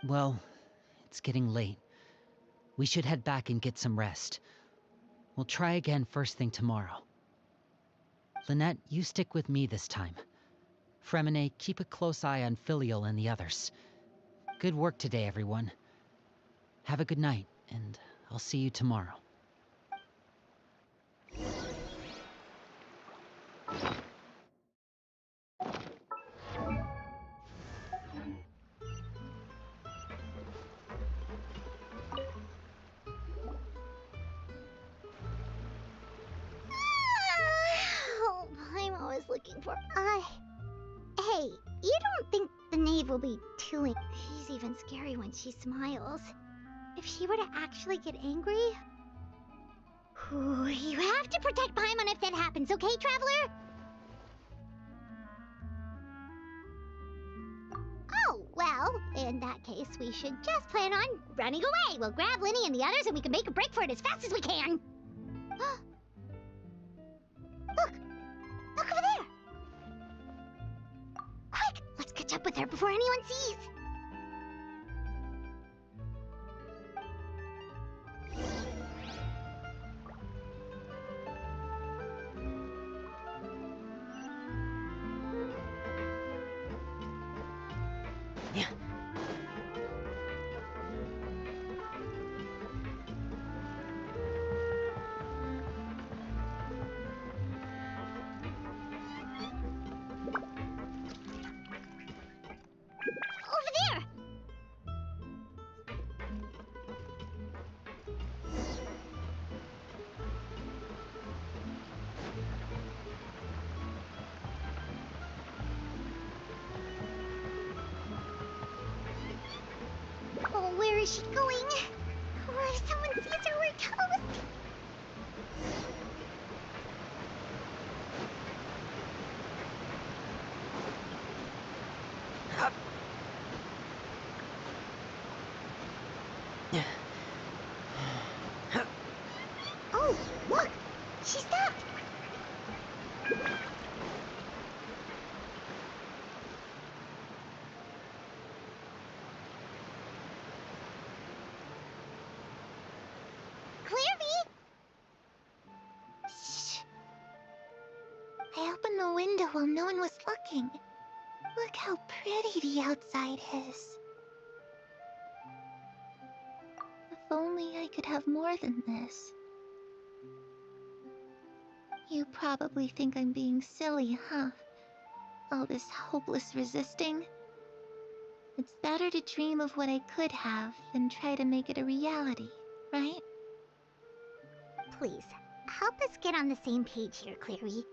Well, it's getting late. We should head back and get some rest. We'll try again first thing tomorrow. Lynette, you stick with me this time. Fremine, keep a close eye on Filial and the others. Good work today, everyone. Have a good night, and I'll see you tomorrow. Oh, Paimon was looking for Hey, you don't think the knave will be too... She's even scary when she smiles. If she were to actually get angry... Ooh, you have to protect Paimon if that happens, okay, Traveler? Oh, well, in that case, we should just plan on running away. We'll grab Linny and the others and we can make a break for it as fast as we can. Look! Look over there! Quick! Let's catch up with her before anyone sees! Yeah. Over there! Oh, where is she going? Oh, if someone sees her, we're toast! Oh, look! She stopped! Clairvy! Shh. I opened the window while no one was looking. Look how pretty the outside is. If only I could have more than this. You probably think I'm being silly, huh? All this hopeless resisting. It's better to dream of what I could have than try to make it a reality, right? Please, help us get on the same page here, Clary.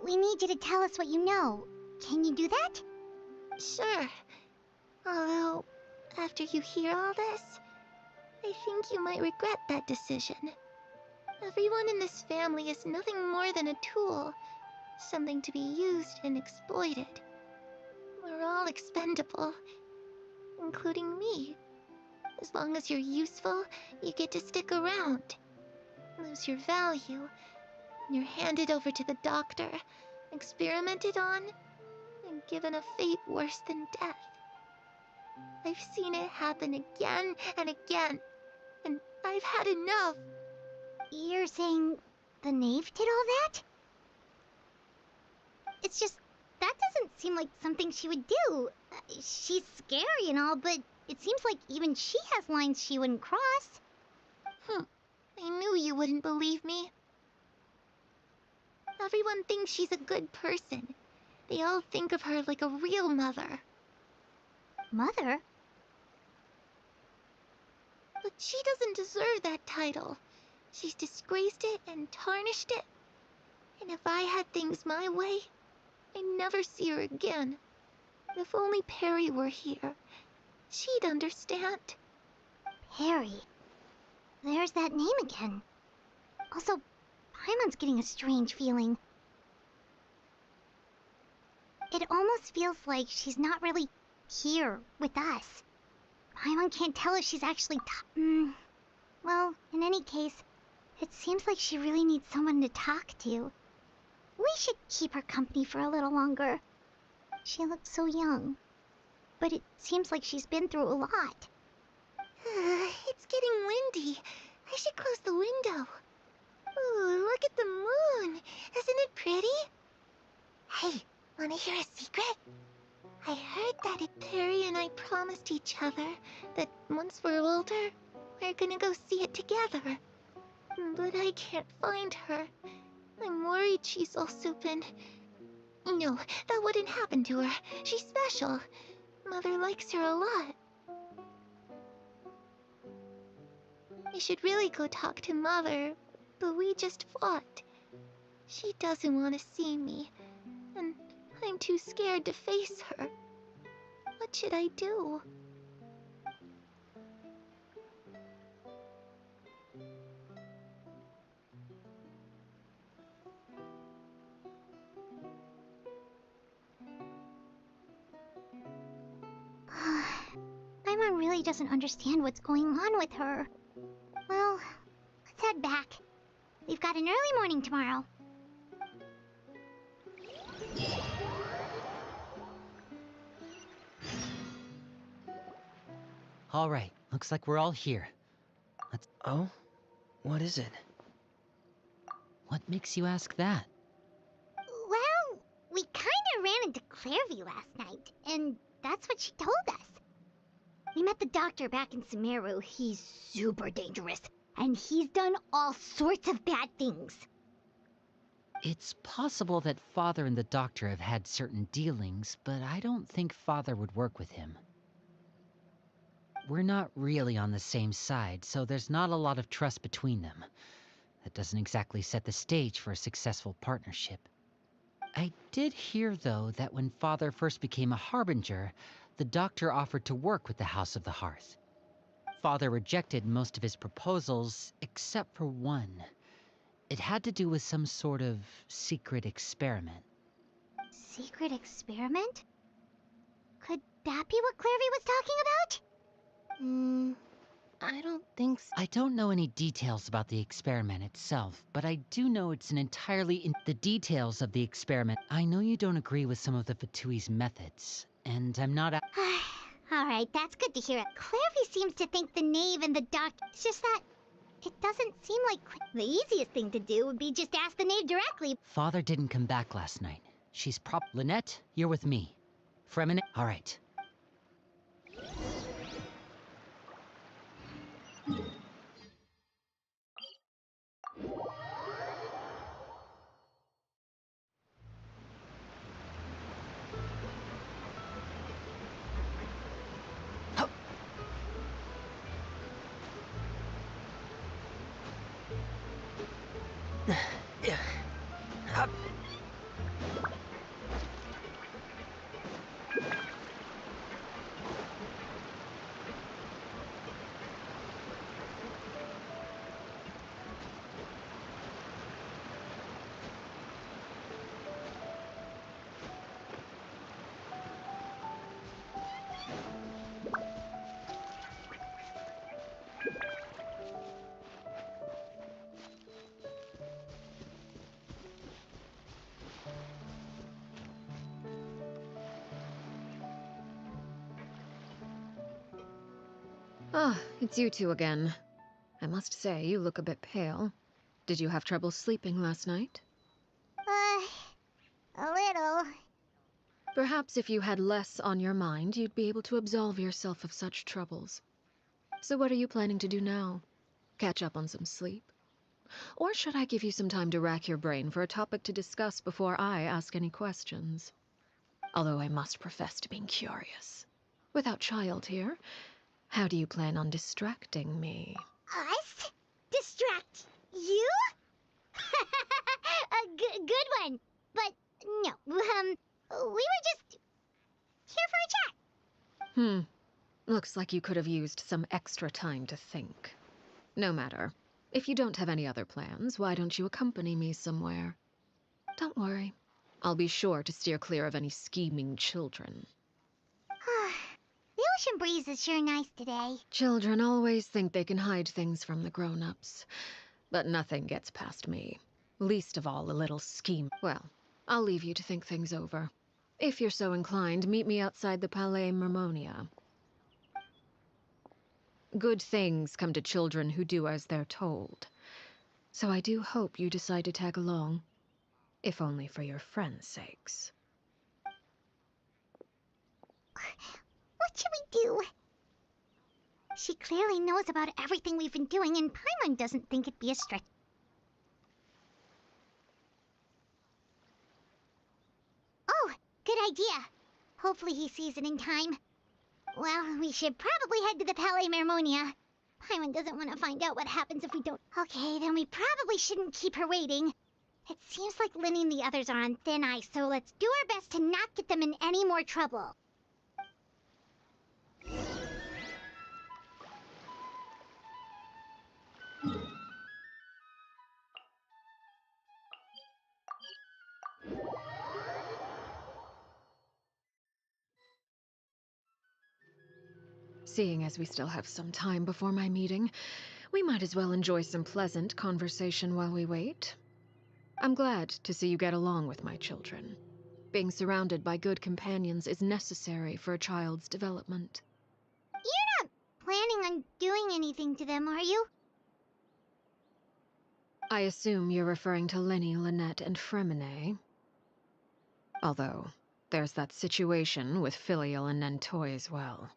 We need you to tell us what you know. Can you do that? Sure. Although, after you hear all this, I think you might regret that decision. Everyone in this family is nothing more than a tool, something to be used and exploited. We're all expendable, including me. As long as you're useful, you get to stick around. Lose your value, and you're handed over to the doctor, experimented on, and given a fate worse than death. I've seen it happen again and again, and I've had enough. You're saying the knave did all that? It's just, that doesn't seem like something she would do. She's scary and all, but it seems like even she has lines she wouldn't cross. I knew you wouldn't believe me. Everyone thinks she's a good person. They all think of her like a real mother. Mother? But she doesn't deserve that title. She's disgraced it and tarnished it. And if I had things my way, I'd never see her again. If only Perry were here, she'd understand. Perry? There's that name again. Also, Paimon's getting a strange feeling. It almost feels like she's not really here with us. Paimon can't tell if she's actually well, in any case, It seems like she really needs someone to talk to. We should keep her company for a little longer. She looks so young. But it seems like she's been through a lot. It's getting windy. I should close the window. Ooh, look at the moon. Isn't it pretty? Hey, wanna hear a secret? I heard that Perry and I promised each other that once we're older, we're gonna go see it together. But I can't find her. I'm worried she's also been... No, that wouldn't happen to her. She's special. Mother likes her a lot. I should really go talk to Mother, but we just fought. She doesn't want to see me, and I'm too scared to face her. What should I do? Paimon really doesn't understand what's going on with her. Well, let's head back. We've got an early morning tomorrow. All right, looks like we're all here. Let's... Oh? What is it? What makes you ask that? Well, we kinda ran into Clairvy last night, and that's what she told us. We met the doctor back in Sumeru. He's super dangerous, and he's done all sorts of bad things. It's possible that Father and the Doctor have had certain dealings, but I don't think Father would work with him. We're not really on the same side, so there's not a lot of trust between them. That doesn't exactly set the stage for a successful partnership. I did hear, though, that when Father first became a Harbinger, the Doctor offered to work with the House of the Hearth. Father rejected most of his proposals, except for one. It had to do with some sort of secret experiment. Secret experiment? Could that be what Clairvy was talking about? I don't think so. I don't know any details about the experiment itself, but I do know it's an entirely the details of the experiment. I know you don't agree with some of the Fatui's methods, and I'm not Alright, that's good to hear. Clairvy seems to think the knave and the doctor... It's just that... It doesn't seem like the easiest thing to do would be just ask the knave directly. Father didn't come back last night. She's Lynette, you're with me. Fremine... Alright. Ah, it's you two again. I must say, you look a bit pale. Did you have trouble sleeping last night? A little. Perhaps if you had less on your mind, you'd be able to absolve yourself of such troubles. So what are you planning to do now? Catch up on some sleep? Or should I give you some time to rack your brain for a topic to discuss before I ask any questions? Although I must profess to being curious. Without Child here, how do you plan on distracting me? Us? Distract you? A good one. But no, we were just here for a chat. Looks like you could have used some extra time to think. No matter. If you don't have any other plans, why don't you accompany me somewhere? Don't worry. I'll be sure to steer clear of any scheming children. The ocean breeze is sure nice today. Children always think they can hide things from the grown-ups. But nothing gets past me. Least of all a little scheme. Well, I'll leave you to think things over. If you're so inclined, meet me outside the Palais Mermonia. Good things come to children who do as they're told. So I do hope you decide to tag along. If only for your friends' sakes. What should we do? She clearly knows about everything we've been doing, and Paimon doesn't think it'd be a stretch. Oh, good idea. Hopefully he sees it in time. Well, we should probably head to the Palais Mermonia. Paimon doesn't want to find out what happens if we don't. Okay, then we probably shouldn't keep her waiting. It seems like Linny and the others are on thin ice, so let's do our best to not get them in any more trouble. Seeing as we still have some time before my meeting, we might as well enjoy some pleasant conversation while we wait. I'm glad to see you get along with my children. Being surrounded by good companions is necessary for a child's development. You're not planning on doing anything to them, are you? I assume you're referring to Lenny, Lynette, and Fremine. Although, there's that situation with Filial and Nentoy as well.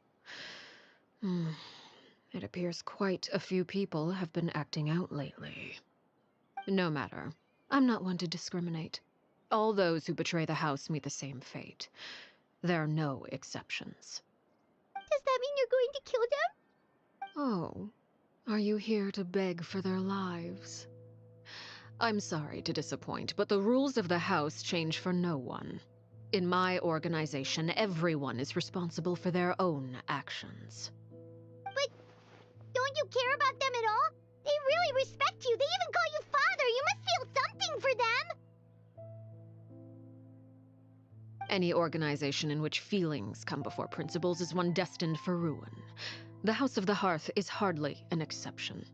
It appears quite a few people have been acting out lately. No matter. I'm not one to discriminate. All those who betray the house meet the same fate. There are no exceptions. Does that mean you're going to kill them? Oh, are you here to beg for their lives? I'm sorry to disappoint, but the rules of the house change for no one. In my organization, everyone is responsible for their own actions. But don't you care about them at all? They really respect you. They even call you father. You must feel something for them. Any organization in which feelings come before principles is one destined for ruin. The House of the Hearth is hardly an exception.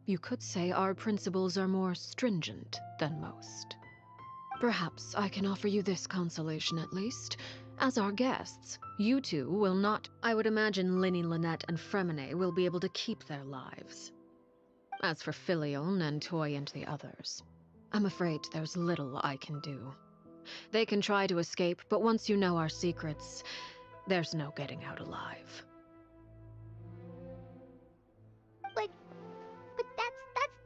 You could say our principles are more stringent than most. Perhaps I can offer you this consolation at least. As our guests, you two will not— I would imagine Linny, Lynette, and Fremine will be able to keep their lives. As for Filial, Nentoy, and the others, I'm afraid there's little I can do. They can try to escape, but once you know our secrets, there's no getting out alive. But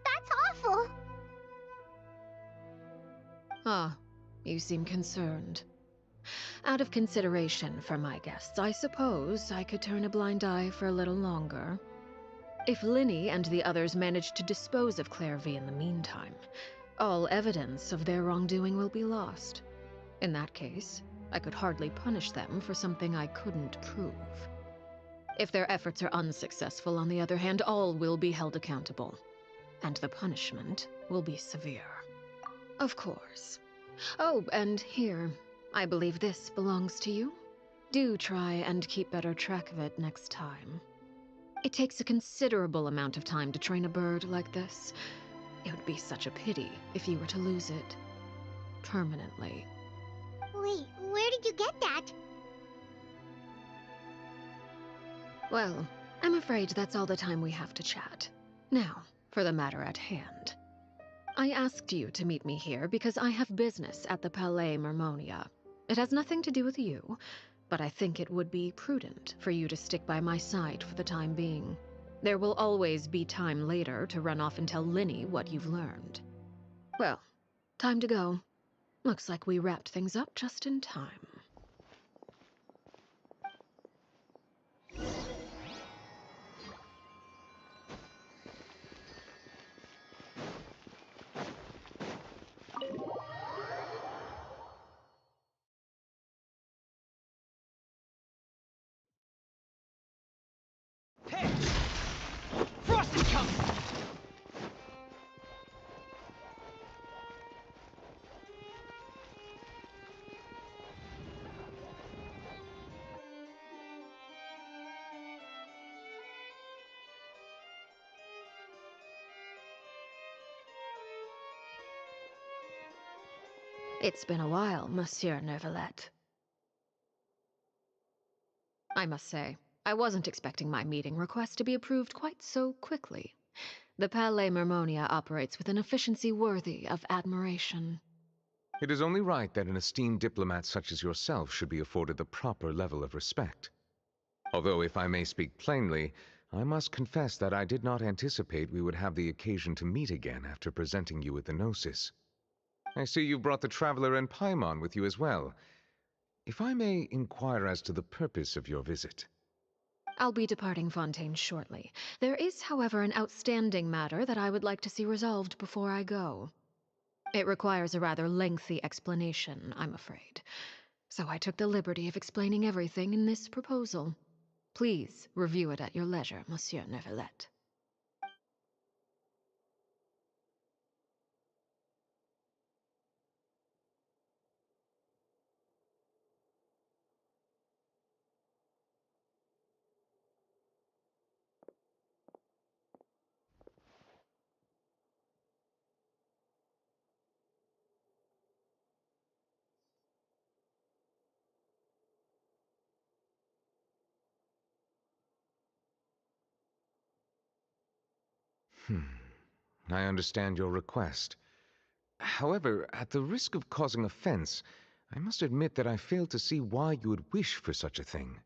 that's awful. Ah, you seem concerned. Out of consideration for my guests, I suppose I could turn a blind eye for a little longer. If Linny and the others manage to dispose of Clairvy in the meantime, all evidence of their wrongdoing will be lost. In that case, I could hardly punish them for something I couldn't prove. If their efforts are unsuccessful, on the other hand, all will be held accountable, and the punishment will be severe. Of course. Oh, and here, I believe this belongs to you. Do try and keep better track of it next time. It takes a considerable amount of time to train a bird like this. It would be such a pity if you were to lose it. Permanently. Wait, where did you get that? Well, I'm afraid that's all the time we have to chat. Now, for the matter at hand. I asked you to meet me here because I have business at the Palais Mermonia. It has nothing to do with you, but I think it would be prudent for you to stick by my side for the time being. There will always be time later to run off and tell Linny what you've learned. Well, time to go. Looks like we wrapped things up just in time. Hey! Frost is coming! It's been a while, Monsieur Neuvillette. I must say, I wasn't expecting my meeting request to be approved quite so quickly. The Palais Mermonia operates with an efficiency worthy of admiration. It is only right that an esteemed diplomat such as yourself should be afforded the proper level of respect. Although, if I may speak plainly, I must confess that I did not anticipate we would have the occasion to meet again after presenting you with the Gnosis. I see you brought the Traveler and Paimon with you as well. If I may inquire as to the purpose of your visit. I'll be departing Fontaine shortly. There is, however, an outstanding matter that I would like to see resolved before I go. It requires a rather lengthy explanation, I'm afraid. So I took the liberty of explaining everything in this proposal. Please review it at your leisure, Monsieur Neuvillette. I understand your request. However, at the risk of causing offense, I must admit that I fail to see why you would wish for such a thing.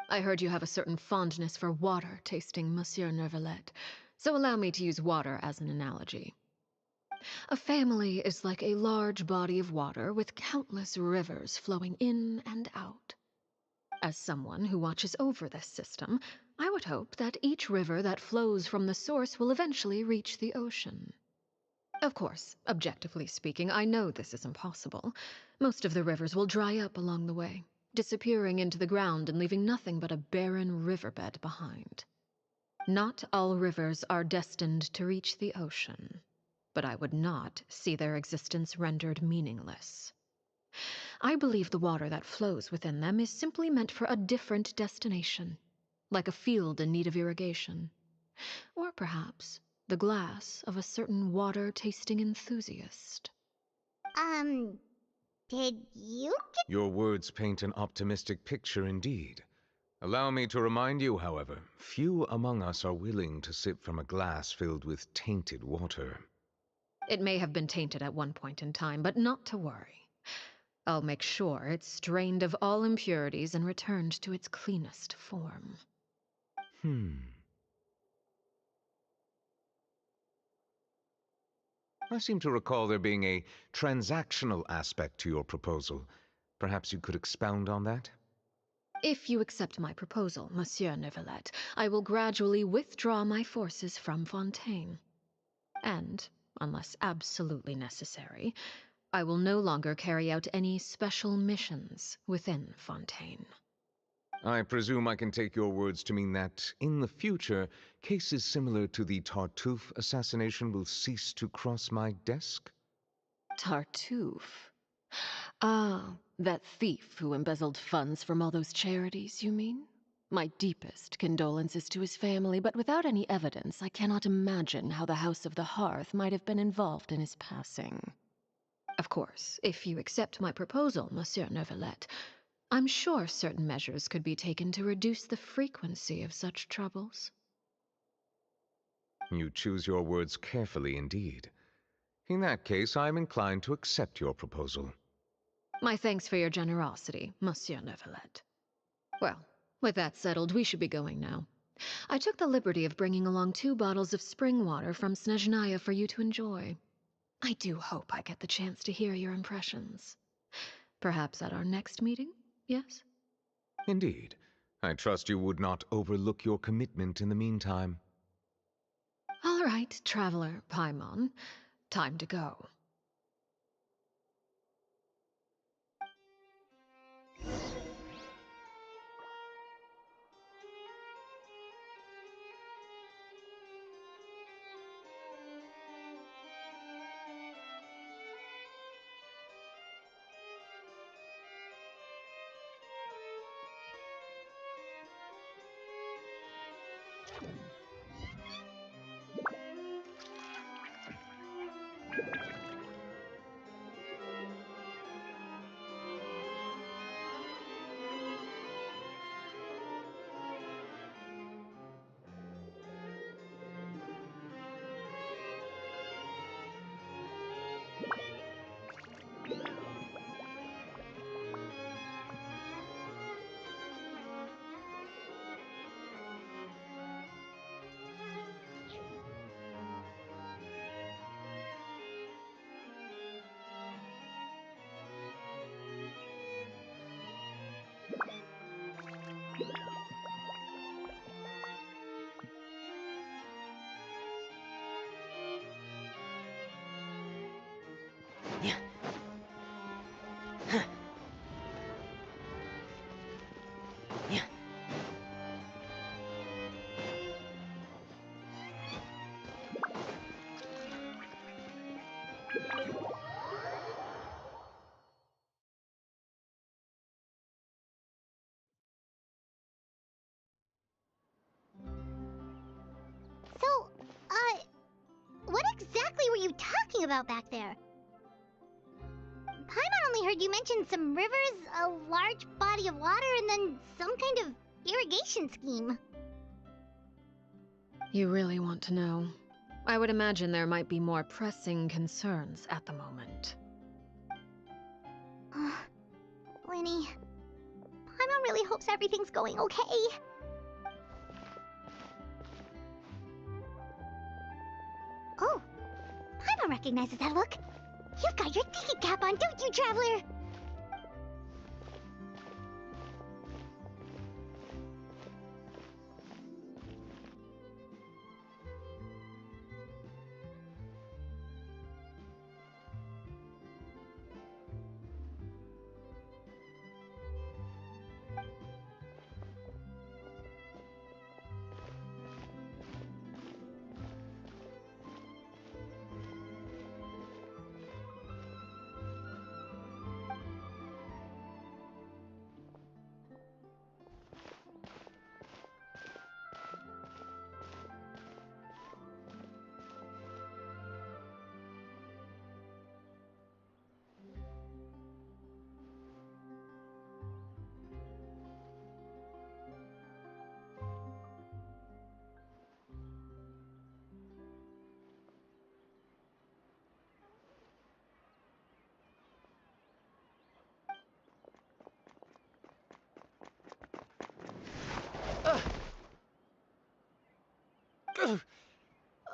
I heard you have a certain fondness for water tasting, Monsieur Neuvillette, so allow me to use water as an analogy. A family is like a large body of water with countless rivers flowing in and out. As someone who watches over this system, I would hope that each river that flows from the source will eventually reach the ocean. Of course, objectively speaking, I know this is impossible. Most of the rivers will dry up along the way, disappearing into the ground and leaving nothing but a barren riverbed behind. Not all rivers are destined to reach the ocean, but I would not see their existence rendered meaningless. I believe the water that flows within them is simply meant for a different destination, like a field in need of irrigation. Or perhaps the glass of a certain water-tasting enthusiast. Did you get— Your words paint an optimistic picture indeed. Allow me to remind you, however, few among us are willing to sip from a glass filled with tainted water. It may have been tainted at one point in time, but not to worry. I'll make sure it's strained of all impurities and returned to its cleanest form. I seem to recall there being a transactional aspect to your proposal. Perhaps you could expound on that? If you accept my proposal, Monsieur Neuvillette, I will gradually withdraw my forces from Fontaine. And, unless absolutely necessary, I will no longer carry out any special missions within Fontaine. I presume I can take your words to mean that, in the future, cases similar to the Tartuffe assassination will cease to cross my desk? Tartuffe? Ah, that thief who embezzled funds from all those charities, you mean? My deepest condolences to his family, but without any evidence, I cannot imagine how the House of the Hearth might have been involved in his passing. Of course, if you accept my proposal, Monsieur Neuvillette, I'm sure certain measures could be taken to reduce the frequency of such troubles. You choose your words carefully indeed. In that case, I am inclined to accept your proposal. My thanks for your generosity, Monsieur Neuvillette. Well, with that settled, we should be going now. I took the liberty of bringing along 2 bottles of spring water from Snezhnaya for you to enjoy. I do hope I get the chance to hear your impressions. Perhaps at our next meeting, yes? Indeed. I trust you would not overlook your commitment in the meantime. All right, Traveler Paimon. Time to go. So, what exactly were you talking about back there? Paimon only heard you mention some rivers, a large body of water, and then some kind of irrigation scheme. You really want to know? I would imagine there might be more pressing concerns at the moment. Winnie, Paimon really hopes everything's going okay. Oh, Paimon recognizes that look. You've got your thinking cap on, don't you, Traveler?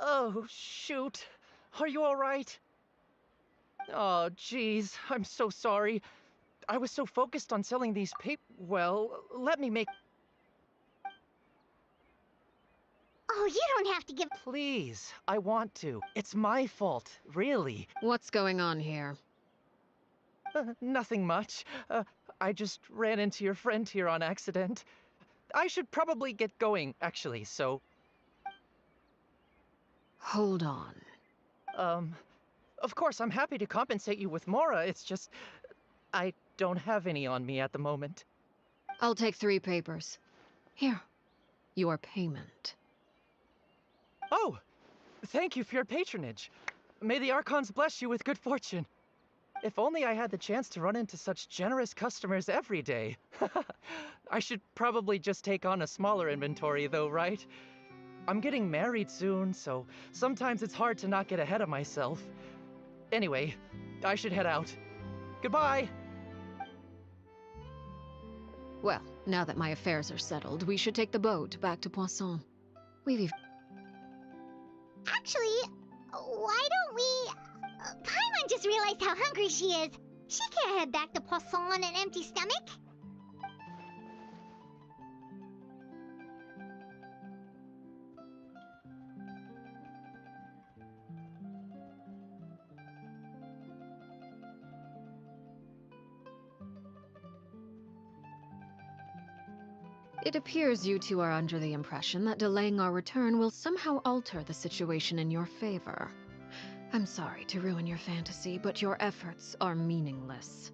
Oh, shoot. Are you alright? Oh, jeez. I'm so sorry. I was so focused on selling these well, let me make... Oh, you don't have to give... Please, I want to. It's my fault, really. What's going on here? Nothing much. I just ran into your friend here on accident. I should probably get going, actually, so... Hold on. Of course, I'm happy to compensate you with Mora, it's just... I don't have any on me at the moment. I'll take 3 papers. Here. Your payment. Oh! Thank you for your patronage. May the Archons bless you with good fortune. If only I had the chance to run into such generous customers every day. I should probably just take on a smaller inventory though, right? I'm getting married soon, so sometimes it's hard to not get ahead of myself. Anyway, I should head out. Goodbye! Well, now that my affairs are settled, we should take the boat back to Poisson. Actually, why don't we... Paimon just realized how hungry she is. She can't head back to Poisson on an empty stomach. It appears you two are under the impression that delaying our return will somehow alter the situation in your favor. I'm sorry to ruin your fantasy, but your efforts are meaningless.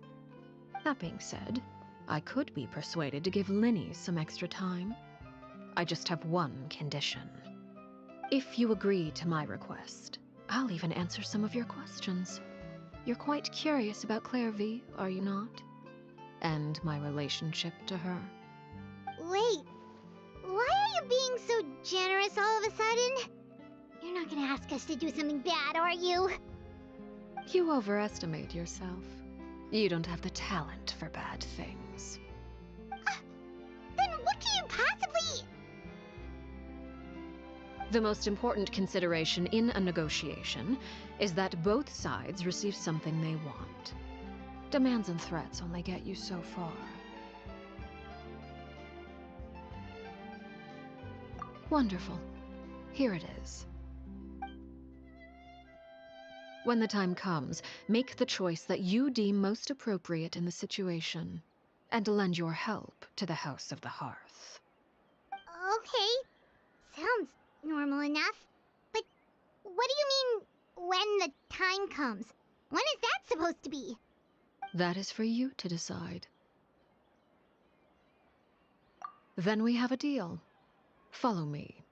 That being said, I could be persuaded to give Linny some extra time. I just have one condition. If you agree to my request, I'll even answer some of your questions. You're quite curious about Claire V, are you not? And my relationship to her. Wait, why are you being so generous all of a sudden? You're not gonna ask us to do something bad, are you? You overestimate yourself. You don't have the talent for bad things. Then what can you possibly... The most important consideration in a negotiation is that both sides receive something they want. Demands and threats only get you so far. Wonderful. Here it is. When the time comes, make the choice that you deem most appropriate in the situation, and lend your help to the House of the Hearth. Okay, sounds normal enough. But what do you mean, when the time comes? When is that supposed to be? That is for you to decide. Then we have a deal. Follow me.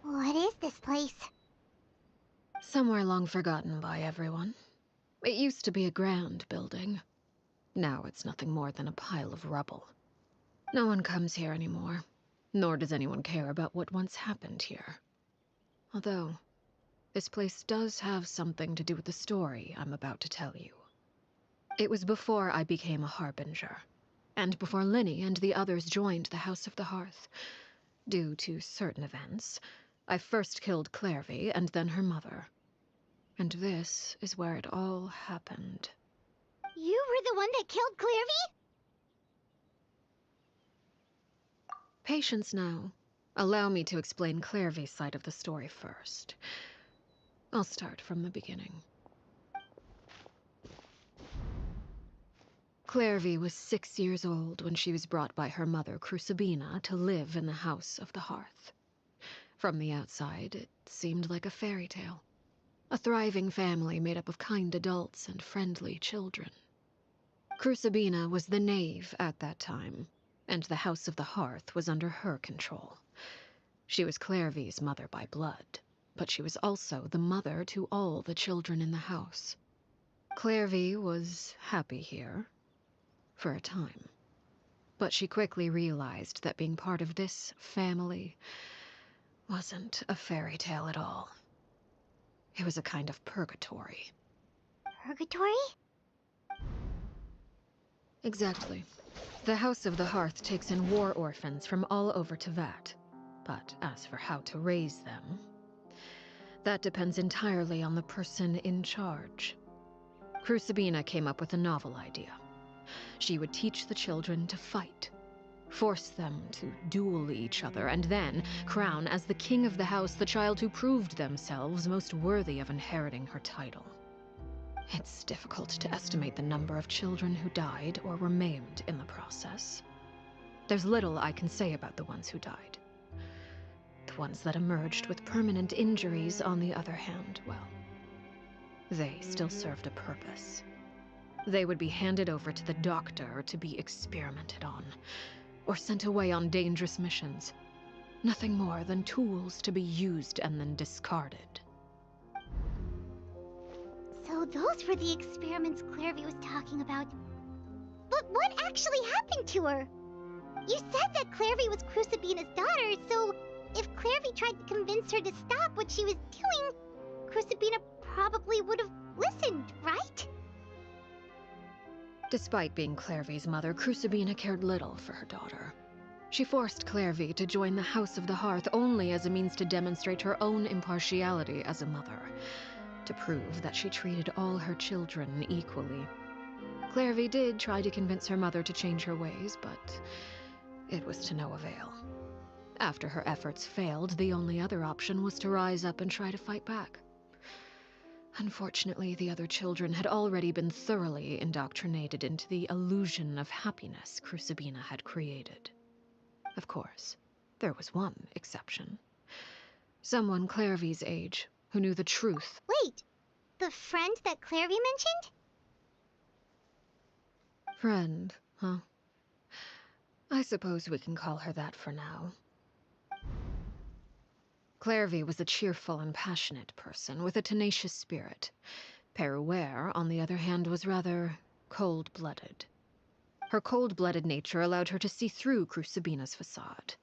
What is this place? Somewhere long forgotten by everyone. It used to be a grand building. Now it's nothing more than a pile of rubble. No one comes here anymore, nor does anyone care about what once happened here. Although, this place does have something to do with the story I'm about to tell you. It was before I became a Harbinger, and before Linny and the others joined the House of the Hearth. Due to certain events, I first killed Clairvy and then her mother. And this is where it all happened. You were the one that killed Clairvy? Patience now. Allow me to explain Clairvy's side of the story first. I'll start from the beginning. Clairvy was 6 years old when she was brought by her mother, Crucibina, to live in the House of the Hearth. From the outside, it seemed like a fairy tale. A thriving family made up of kind adults and friendly children. Crucibina was the knave at that time, and the House of the Hearth was under her control. She was Clairvy's mother by blood, but she was also the mother to all the children in the house. Clairvy was happy here, for a time. But she quickly realized that being part of this family wasn't a fairy tale at all. It was a kind of purgatory. Purgatory? Exactly. The House of the Hearth takes in war orphans from all over Teyvat. But as for how to raise them, that depends entirely on the person in charge. Crucibina came up with a novel idea. She would teach the children to fight, force them to duel each other, and then crown as the king of the house the child who proved themselves most worthy of inheriting her title. It's difficult to estimate the number of children who died or were maimed in the process. There's little I can say about the ones who died. The ones that emerged with permanent injuries, on the other hand, well, they still served a purpose. They would be handed over to the doctor to be experimented on, or sent away on dangerous missions. Nothing more than tools to be used and then discarded. So So those were the experiments Clairvy was talking about. But what actually happened to her? You said that Clairvy was Crucibina's daughter, so if Clairvy tried to convince her to stop what she was doing, Crucibina probably would have listened, right? Despite being Clairvy's mother, Crucibina cared little for her daughter. She forced Clairvy to join the House of the Hearth only as a means to demonstrate her own impartiality as a mother, to prove that she treated all her children equally. Clairvy did try to convince her mother to change her ways, but it was to no avail. After her efforts failed, the only other option was to rise up and try to fight back. Unfortunately, the other children had already been thoroughly indoctrinated into the illusion of happiness Crucibina had created. Of course, there was one exception. Someone Clairvy's age, who knew the truth. Wait, the friend that Clairvy mentioned? Friend, huh? I suppose we can call her that for now. Clairvy was a cheerful and passionate person with a tenacious spirit. Peruere, on the other hand, was rather cold-blooded. Her cold-blooded nature allowed her to see through Crucibina's facade.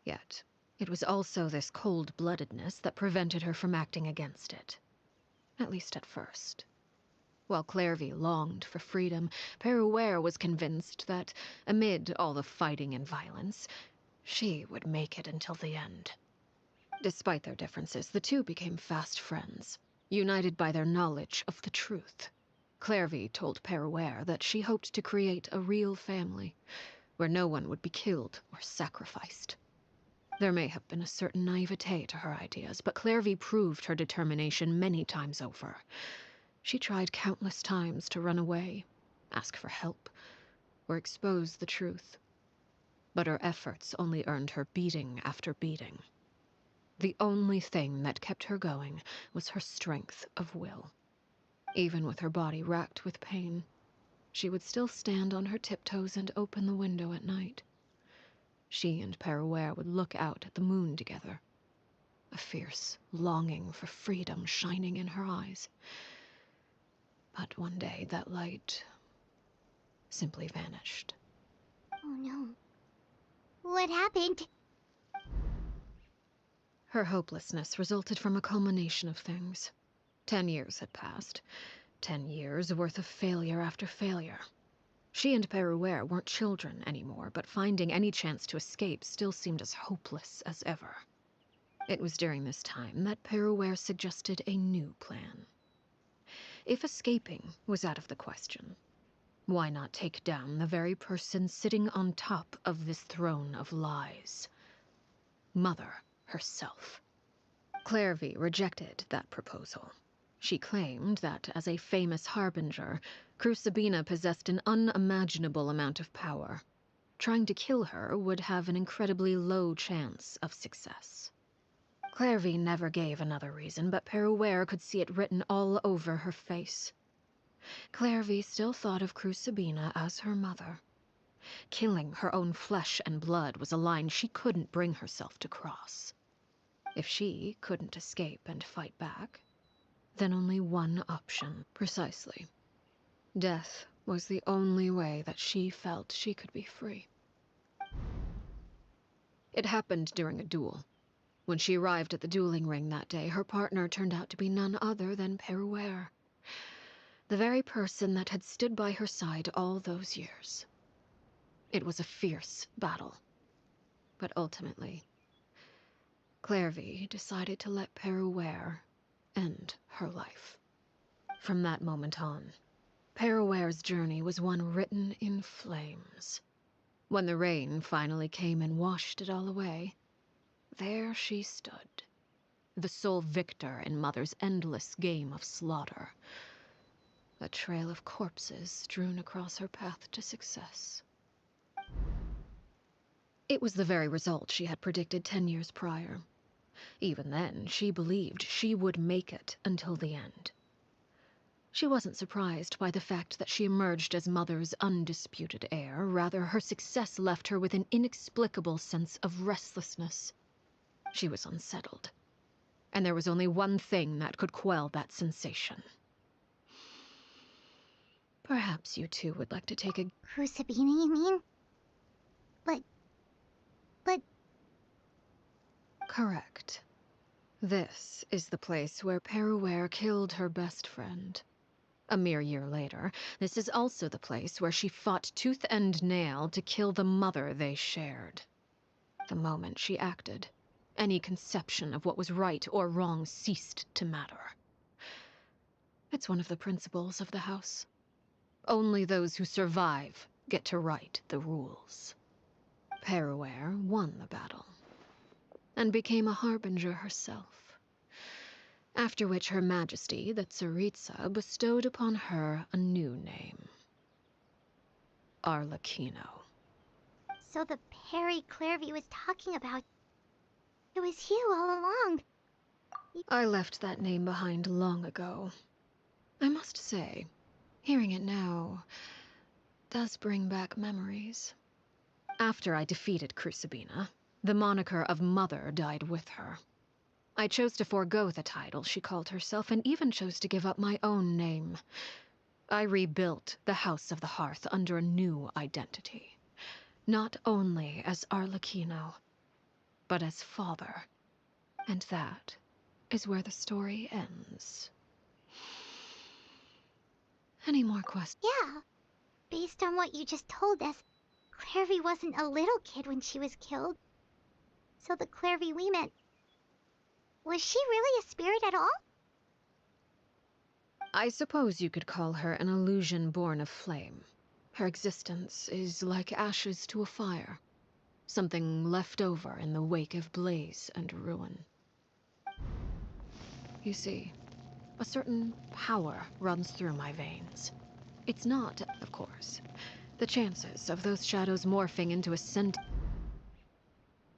Yet, it was also this cold-bloodedness that prevented her from acting against it. At least at first. While Clairvy longed for freedom, Peruere was convinced that, amid all the fighting and violence, she would make it until the end. Despite their differences, the two became fast friends, united by their knowledge of the truth. Clairvy told Peruere that she hoped to create a real family, where no one would be killed or sacrificed. There may have been a certain naivete to her ideas, but Clairvy proved her determination many times over. She tried countless times to run away, ask for help, or expose the truth. But her efforts only earned her beating after beating. The only thing that kept her going was her strength of will. Even with her body racked with pain, she would still stand on her tiptoes and open the window at night. She and Peruere would look out at the moon together, a fierce longing for freedom shining in her eyes. But one day that light simply vanished. Oh no. What happened? Her hopelessness resulted from a culmination of things. 10 years had passed. 10 years worth of failure after failure. She and Peruere weren't children anymore, but finding any chance to escape still seemed as hopeless as ever. It was during this time that Peruere suggested a new plan. If escaping was out of the question, why not take down the very person sitting on top of this throne of lies? Mother herself. Clairvy rejected that proposal. She claimed that, as a famous harbinger, Crucibina possessed an unimaginable amount of power. Trying to kill her would have an incredibly low chance of success. Clairvy never gave another reason, but Peruere could see it written all over her face. Clairvy still thought of Crucibina as her mother. Killing her own flesh and blood was a line she couldn't bring herself to cross. If she couldn't escape and fight back, then only one option. Precisely. Death was the only way that she felt she could be free. It happened during a duel. When she arrived at the dueling ring that day, her partner turned out to be none other than Peruere, the very person that had stood by her side all those years. It was a fierce battle, but ultimately, Clairvy decided to let Peruere end her life. From that moment on, Peruere's journey was one written in flames. When the rain finally came and washed it all away, there she stood, the sole victor in Mother's endless game of slaughter. A trail of corpses strewn across her path to success. It was the very result she had predicted 10 years prior. Even then, she believed she would make it until the end. She wasn't surprised by the fact that she emerged as Mother's undisputed heir. Rather, her success left her with an inexplicable sense of restlessness. She was unsettled, and there was only one thing that could quell that sensation. Perhaps you two would like to take a... Crucibina, you mean? But... Correct. This is the place where Peruware killed her best friend. A mere year later, this is also the place where she fought tooth and nail to kill the mother they shared. The moment she acted, any conception of what was right or wrong ceased to matter. It's one of the principles of the house. Only those who survive get to write the rules. Peruware won the battle, and became a harbinger herself. After which Her Majesty, the Tsaritsa, bestowed upon her a new name. Arlecchino. So the Perry Clairvy was talking about... It was you all along. I left that name behind long ago. I must say, hearing it now does bring back memories. After I defeated Crucibina, the moniker of Mother died with her. I chose to forego the title she called herself, and even chose to give up my own name. I rebuilt the House of the Hearth under a new identity. Not only as Arlecchino, but as father. And that is where the story ends. Any more questions? Yeah. Based on what you just told us, Clairvy wasn't a little kid when she was killed. So the Clairvy we met... Was she really a spirit at all? I suppose you could call her an illusion born of flame. Her existence is like ashes to a fire. Something left over in the wake of blaze and ruin. You see, a certain power runs through my veins. It's not, of course, the chances of those shadows morphing into a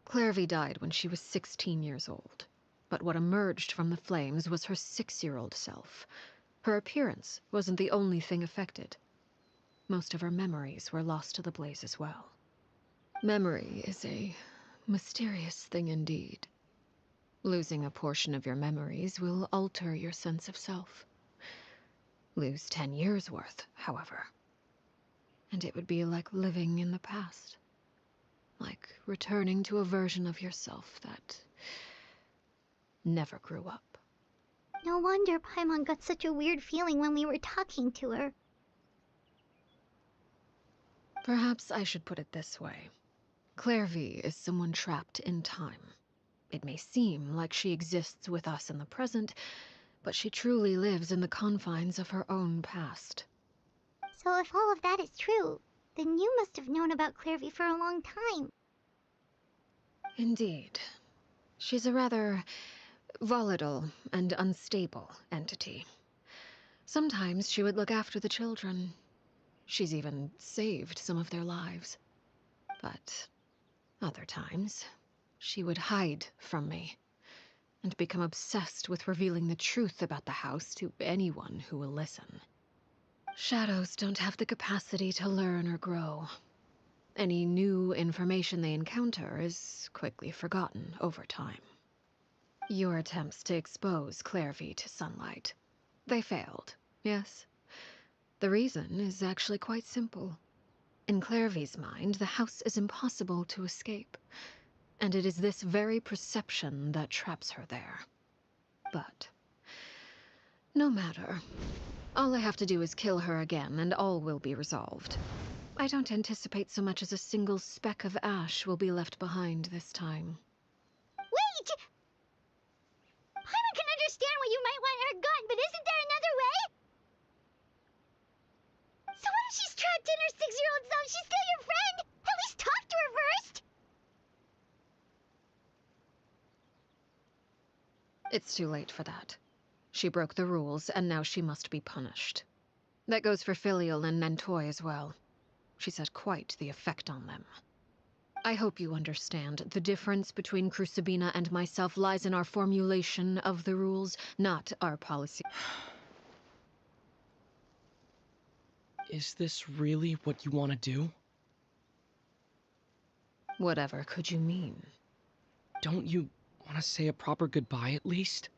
Clairvy died when she was 16 years old. But what emerged from the flames was her 6-year-old self. Her appearance wasn't the only thing affected. Most of her memories were lost to the blaze as well. Memory is a mysterious thing indeed. Losing a portion of your memories will alter your sense of self. Lose 10 years' worth, however, and it would be like living in the past. Like returning to a version of yourself that never grew up. No wonder Paimon got such a weird feeling when we were talking to her. Perhaps I should put it this way. Clairvy is someone trapped in time. It may seem like she exists with us in the present, but she truly lives in the confines of her own past. So if all of that is true, then you must have known about Clairvy for a long time. Indeed. She's a rather volatile and unstable entity. Sometimes she would look after the children. She's even saved some of their lives. But other times, she would hide from me and become obsessed with revealing the truth about the house to anyone who will listen. Shadows don't have the capacity to learn or grow. Any new information they encounter is quickly forgotten over time. Your attempts to expose Clairvy to sunlight. They failed, yes? The reason is actually quite simple. In Clairvy's mind, the house is impossible to escape, and it is this very perception that traps her there. But no matter. All I have to do is kill her again, and all will be resolved. I don't anticipate so much as a single speck of ash will be left behind this time. Wait! Paimon can understand why you might want her gone, but isn't there another way? So what if she's trapped in her 6-year-old self? She's still your friend! At least talk to her first! It's too late for that. She broke the rules, and now she must be punished. That goes for Filial and Nantoy as well. She's had quite the effect on them. I hope you understand. The difference between Crucibina and myself lies in our formulation of the rules, not our policy. Is this really what you want to do? Whatever could you mean? Don't you want to say a proper goodbye at least?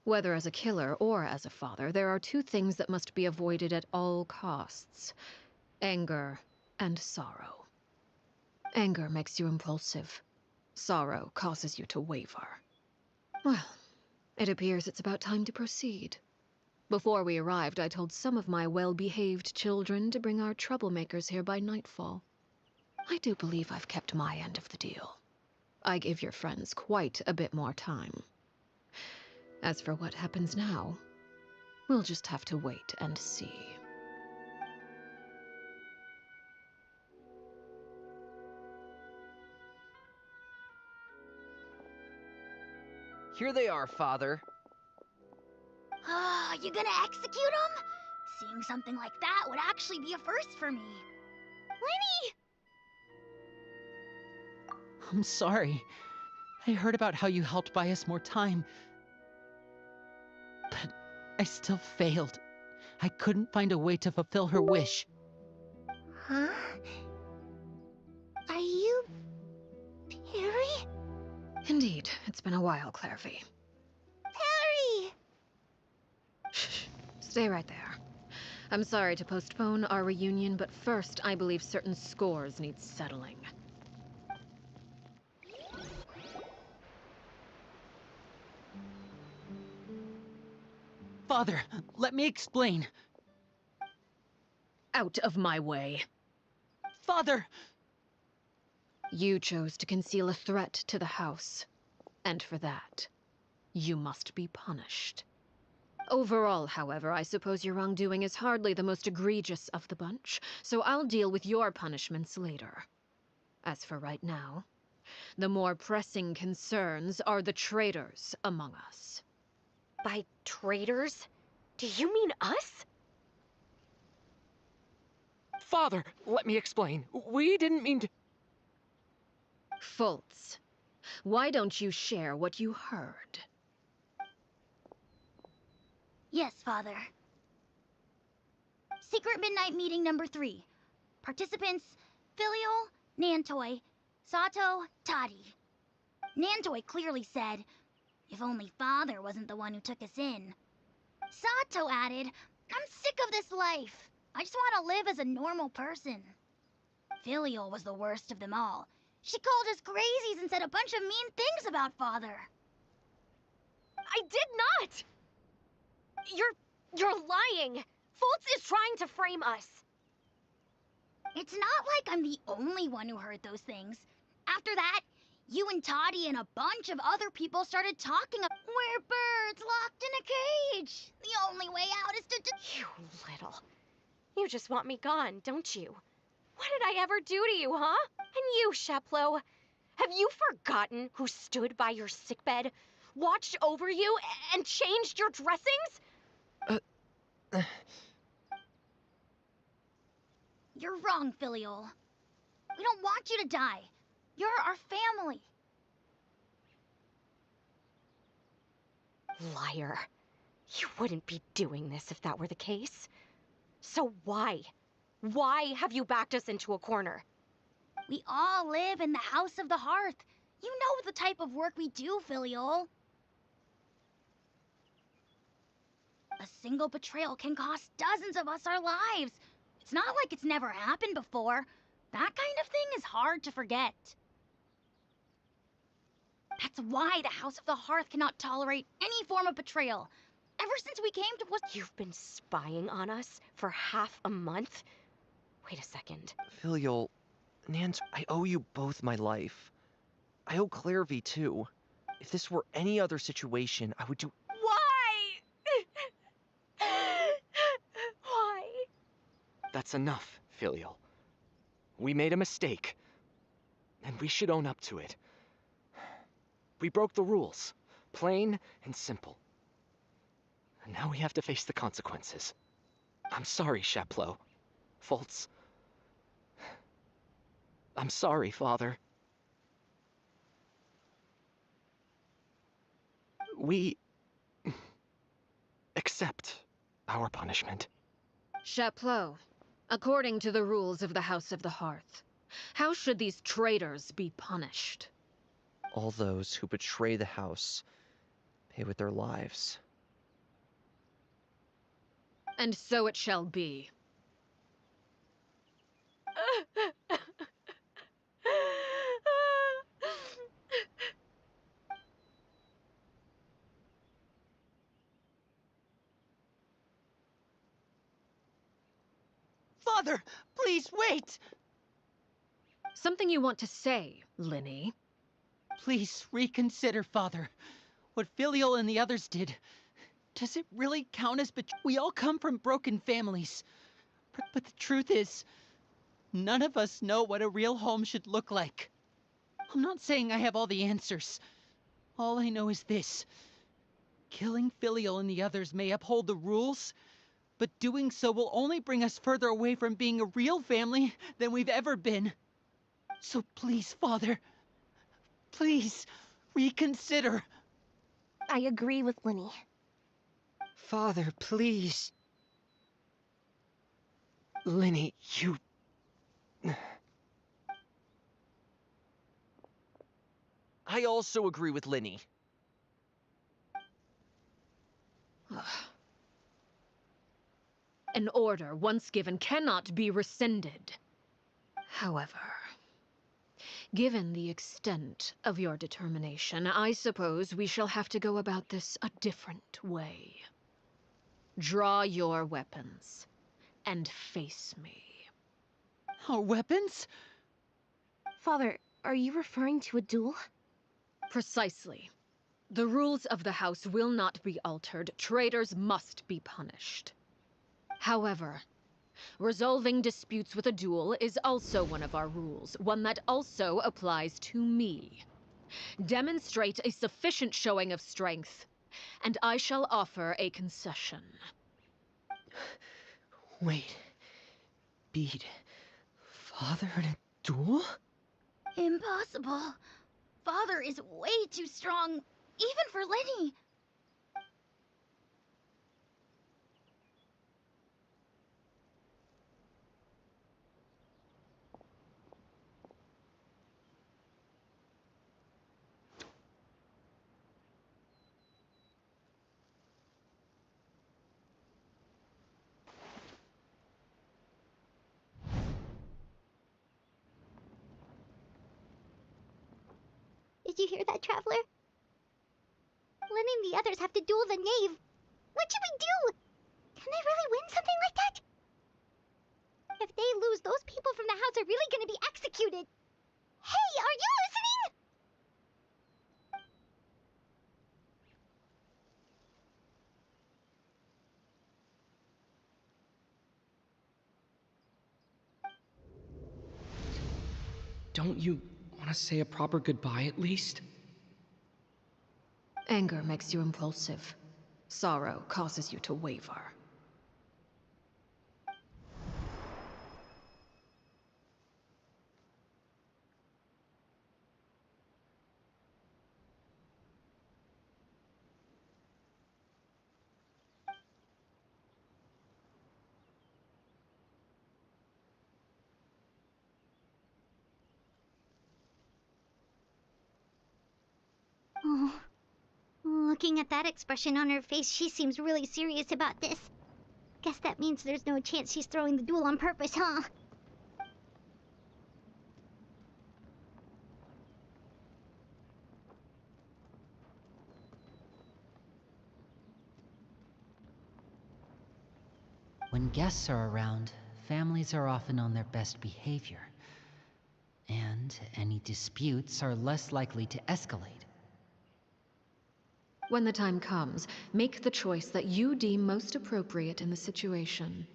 Whether as a killer or as a father, there are two things that must be avoided at all costs: anger and sorrow. Anger makes you impulsive. Sorrow causes you to waver. Well, it appears it's about time to proceed. Before we arrived, I told some of my well-behaved children to bring our troublemakers here by nightfall. I do believe I've kept my end of the deal. I gave your friends quite a bit more time. As for what happens now, we'll just have to wait and see. Here they are, Father. Ah, you gonna execute him? Seeing something like that would actually be a first for me. Lenny! I'm sorry. I heard about how you helped buy us more time. But I still failed. I couldn't find a way to fulfill her wish. Huh? Are you... Perry? Indeed, it's been a while, Clairvy. Perry! Shh. Stay right there. I'm sorry to postpone our reunion, but first I believe certain scores need settling. Father, let me explain. Out of my way. Father! You chose to conceal a threat to the house, and for that, you must be punished. Overall, however, I suppose your wrongdoing is hardly the most egregious of the bunch, so I'll deal with your punishments later. As for right now, the more pressing concerns are the traitors among us. By traitors? Do you mean us? Father, let me explain. We didn't mean to... Fultz, why don't you share what you heard? Yes, Father. Secret Midnight Meeting number 3. Participants, Filial, Nantoy, Sato, Toddy. Nantoy clearly said, if only Father wasn't the one who took us in. Sato added, I'm sick of this life. I just want to live as a normal person. Filial was the worst of them all. She called us crazies and said a bunch of mean things about Father. I did not! You're lying! Fultz is trying to frame us! It's not like I'm the only one who heard those things. After that, you and Toddy and a bunch of other people started talking about we're birds locked in a cage. The only way out is to You little. You just want me gone, don't you? What did I ever do to you, huh? And you, Sheplo, have you forgotten who stood by your sickbed, watched over you, and changed your dressings? You're wrong, Filial. We don't want you to die. You're our family. Liar. You wouldn't be doing this if that were the case. So why? Why have you backed us into a corner? We all live in the House of the Hearth. You know the type of work we do, Filial. A single betrayal can cost dozens of us our lives. It's not like it's never happened before. That kind of thing is hard to forget. That's why the House of the Hearth cannot tolerate any form of betrayal. Ever since we came to... You've been spying on us for half a month? Wait a second. Filial, Nance, I owe you both my life. I owe Clairvy too. If this were any other situation, I would do... Why? Why? That's enough, Filial. We made a mistake, and we should own up to it. We broke the rules, plain and simple. And now we have to face the consequences. I'm sorry, Sheplo. Fultz. I'm sorry, Father. We... accept our punishment. Sheplo, according to the rules of the House of the Hearth, how should these traitors be punished? All those who betray the house pay with their lives. And so it shall be. Father, please wait! Something you want to say, Linny? Please reconsider, Father. What Filial and the others did. Does it really count as We all come from broken families. But the truth is, none of us know what a real home should look like. I'm not saying I have all the answers. All I know is this. Killing Filial and the others may uphold the rules, but doing so will only bring us further away from being a real family than we've ever been. So please, Father, please, reconsider. I agree with Linny. Father, please. Linny, you... I also agree with Linny. An order once given cannot be rescinded. However, given the extent of your determination, I suppose we shall have to go about this a different way. Draw your weapons and face me. Our weapons? Father, are you referring to a duel? Precisely. The rules of the house will not be altered. Traitors must be punished. However, resolving disputes with a duel is also one of our rules, one that also applies to me. Demonstrate a sufficient showing of strength, and I shall offer a concession. Wait. Beat Father in a duel? Impossible. Father is way too strong, even for Linny. Did you hear that, Traveler? Linny and the others have to duel the knave. What should we do? Can they really win something like that? If they lose, those people from the house are really gonna be executed. Hey, are you listening? Don't you want to say a proper goodbye at least? Anger makes you impulsive. Sorrow causes you to waver. Oh. Looking at that expression on her face, she seems really serious about this. Guess that means there's no chance she's throwing the duel on purpose, huh? When guests are around, families are often on their best behavior. And any disputes are less likely to escalate. When the time comes, make the choice that you deem most appropriate in the situation,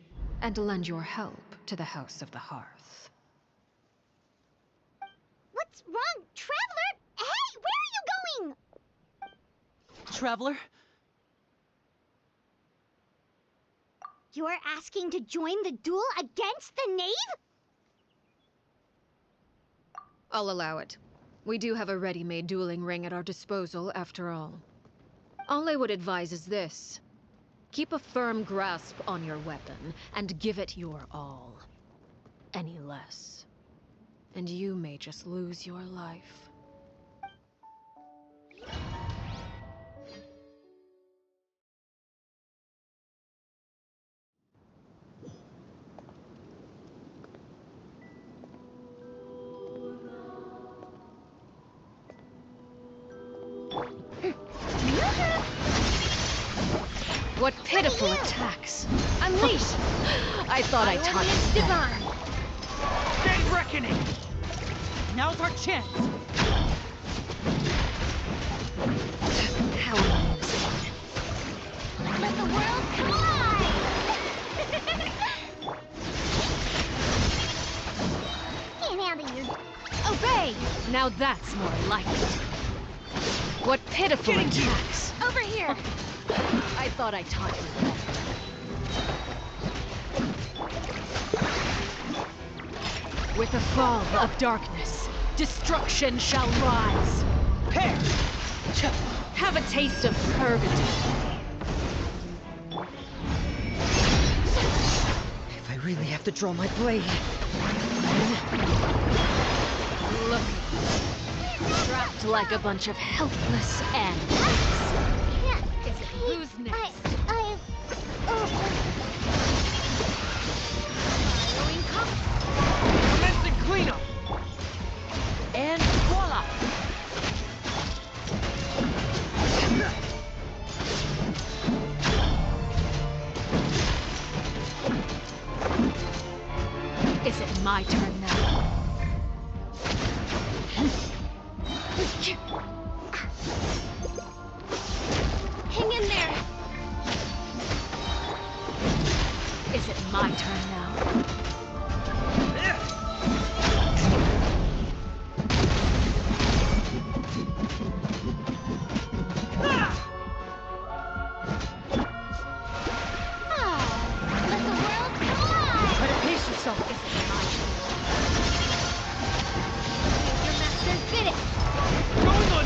and lend your help to the House of the Hearth. What's wrong, Traveler? Hey, where are you going? Traveler? You're asking to join the duel against the knave? I'll allow it. We do have a ready-made dueling ring at our disposal, after all. All I would advise is this. Keep a firm grasp on your weapon, and give it your all. Any less, and you may just lose your life. What pitiful attacks! Unleash! I thought I taught you divine. Day reckoning! Now's our chance! How amusing. Let the world collide! Can't handle you. Obey! Now that's more like it. What pitiful attacks! Over here! I thought I taught you better. With the fall of darkness, destruction shall rise. Hey! Have a taste of purgatory. If I really have to draw my blade. Look. Trapped like a bunch of helpless animals. Can't. Who's next? Following comes. Commencing cleanup! And voila! Is it my turn now? Hang in there. Is it my turn now? Let the world collide! Try to pace yourself. Your master did it! Going on!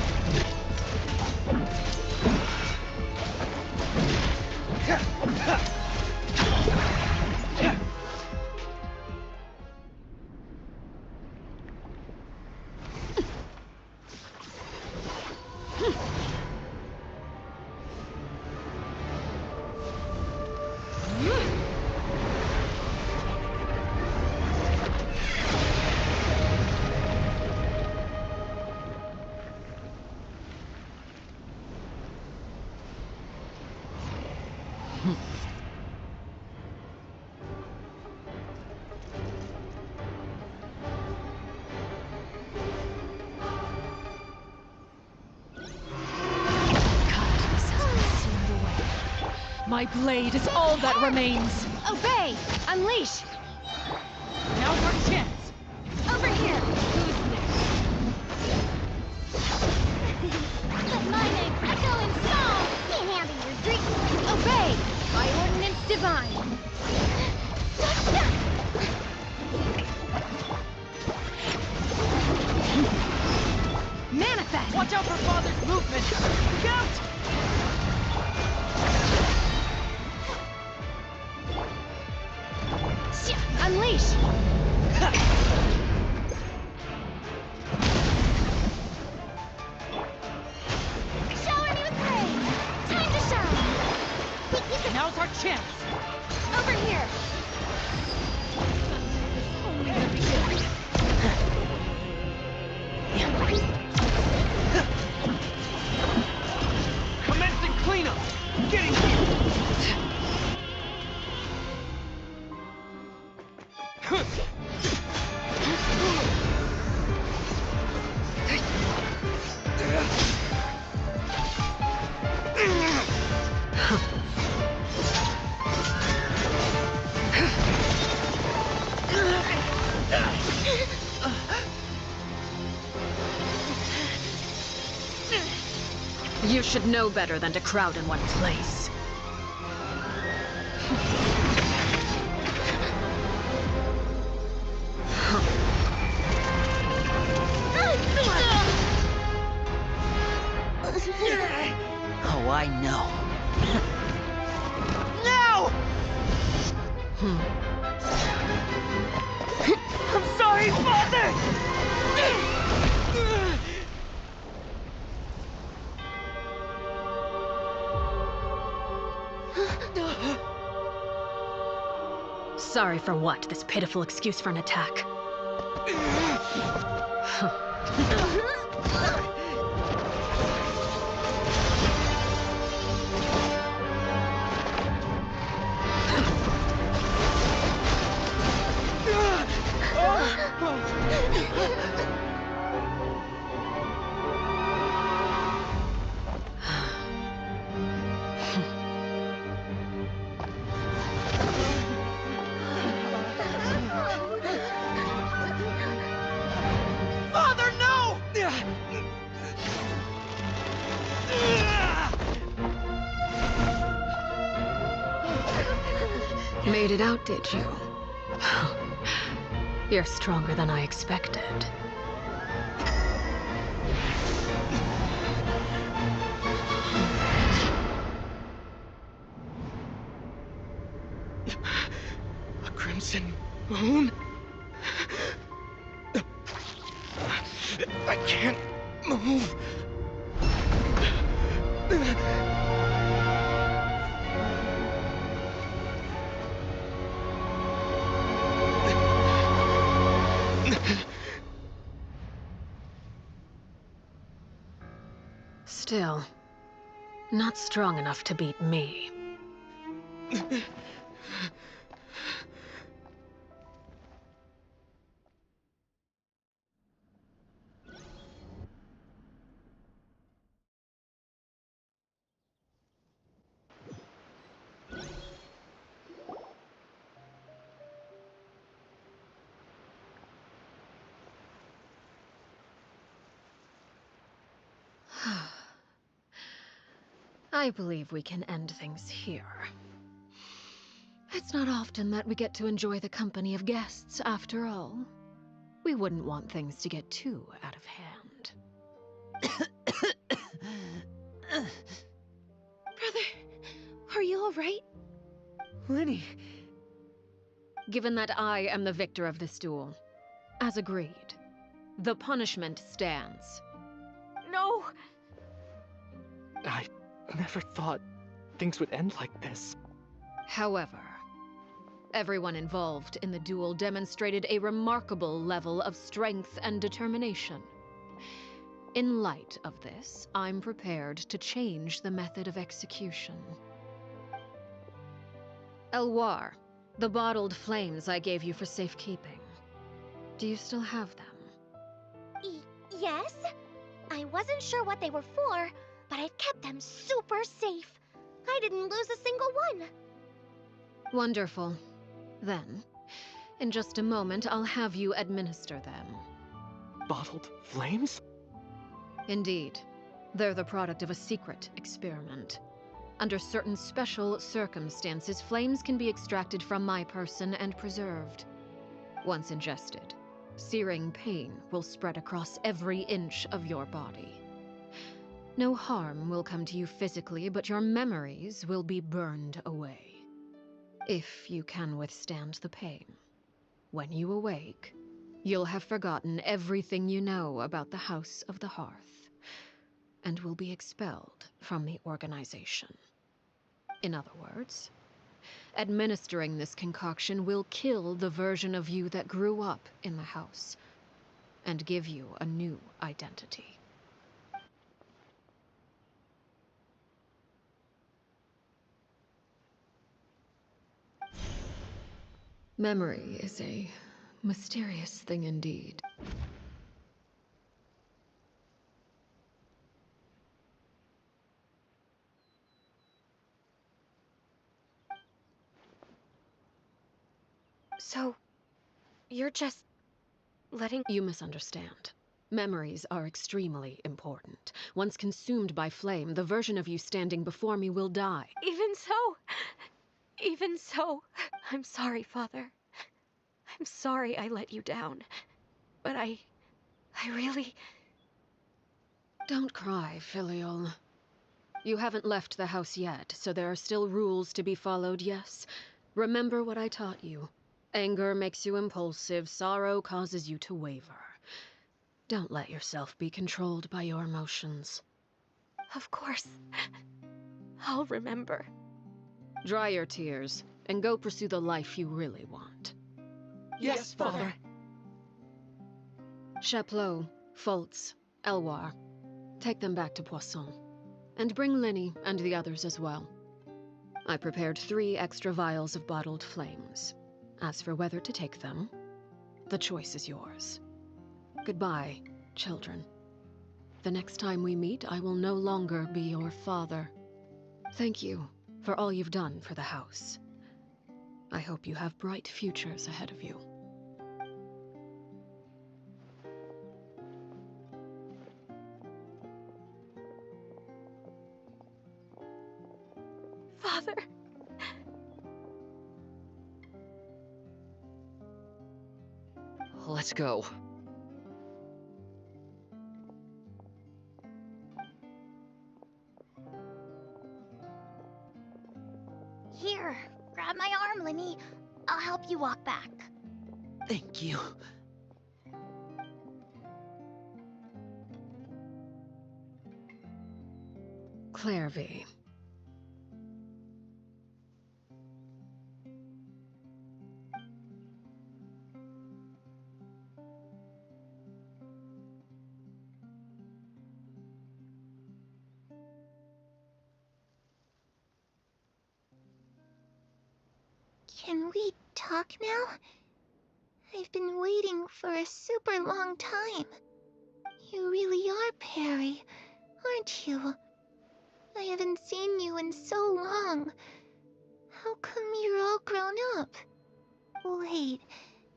Kindness has been sealed away. My blade is all that remains. Obey! Unleash! Now's our chance! Over here! Who's next? Let my name echo in song! Can't handle your dream! Obey! By ordinance divine! Manifest! Watch out for Father's movement! Look out! Unleash! Shower me with praise! Time to shine! Now's our chance! Over here! Only the beginning. Commencing cleanup! Getting here! You should know better than to crowd in one place. Oh, I know. Now! I'm sorry, Father! Sorry for what? This pitiful excuse for an attack. Made it out, did you? You're stronger than I expected. A crimson moon? I can't move. Still, not strong enough to beat me. I believe we can end things here. It's not often that we get to enjoy the company of guests, after all. We wouldn't want things to get too out of hand. Brother, are you alright? Lenny. Given that I am the victor of this duel, as agreed, the punishment stands. No! I never thought things would end like this. However, everyone involved in the duel demonstrated a remarkable level of strength and determination. In light of this, I'm prepared to change the method of execution. Elwar, the bottled flames I gave you for safekeeping. Do you still have them? Yes? I wasn't sure what they were for, but I've kept them super safe. I didn't lose a single one. Wonderful. Then, in just a moment, I'll have you administer them. Bottled flames? Indeed. They're the product of a secret experiment. Under certain special circumstances, flames can be extracted from my person and preserved. Once ingested, searing pain will spread across every inch of your body. No harm will come to you physically, but your memories will be burned away. If you can withstand the pain. When you awake, you'll have forgotten everything you know about the House of the Hearth, and will be expelled from the organization. In other words, administering this concoction will kill the version of you that grew up in the house, and give you a new identity. Memory is a mysterious thing indeed. So, you're just letting— You misunderstand. Memories are extremely important. Once consumed by flame, the version of you standing before me will die. Even so, I'm sorry, Father. I'm sorry I let you down. But I really— Don't cry, Filial. You haven't left the house yet, so there are still rules to be followed, yes? Remember what I taught you. Anger makes you impulsive, sorrow causes you to waver. Don't let yourself be controlled by your emotions. Of course. I'll remember. Dry your tears, and go pursue the life you really want. Yes, Father. Chaplot, Foltz, Elwar, take them back to Poisson. And bring Linny and the others as well. I prepared 3 extra vials of bottled flames. As for whether to take them, the choice is yours. Goodbye, children. The next time we meet, I will no longer be your father. Thank you for all you've done for the house. I hope you have bright futures ahead of you. Father. Let's go. Here, grab my arm, Linny. I'll help you walk back. Thank you. Claire V. Can we talk now? I've been waiting for a super long time. You really are Perry, aren't you? I haven't seen you in so long. How come you're all grown up? Wait,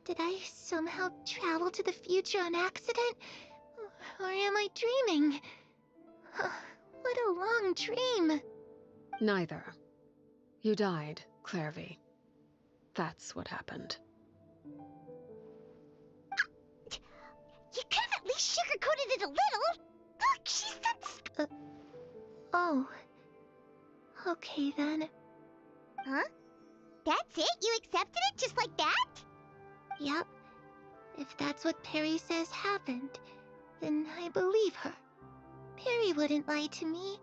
did I somehow travel to the future on accident? Or am I dreaming? What a long dream. Neither. You died, Claire V. That's what happened. You could have at least sugarcoated it a little. Look, she said... oh. Okay, then. Huh? That's it? You accepted it just like that? Yep. If that's what Perry says happened, then I believe her. Perry wouldn't lie to me.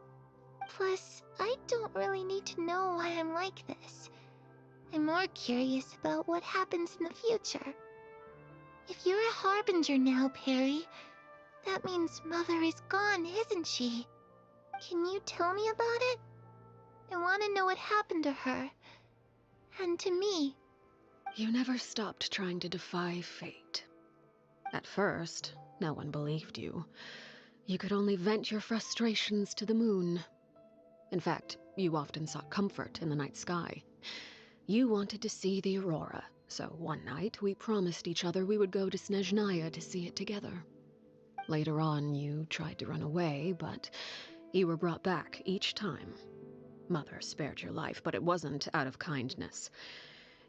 Plus, I don't really need to know why I'm like this. I'm more curious about what happens in the future. If you're a harbinger now, Perry, that means Mother is gone, isn't she? Can you tell me about it? I want to know what happened to her. And to me. You never stopped trying to defy fate. At first, no one believed you. You could only vent your frustrations to the moon. In fact, you often sought comfort in the night sky. You wanted to see the aurora, so one night we promised each other we would go to Snezhnaya to see it together. Later on, you tried to run away, but you were brought back each time. Mother spared your life, but it wasn't out of kindness.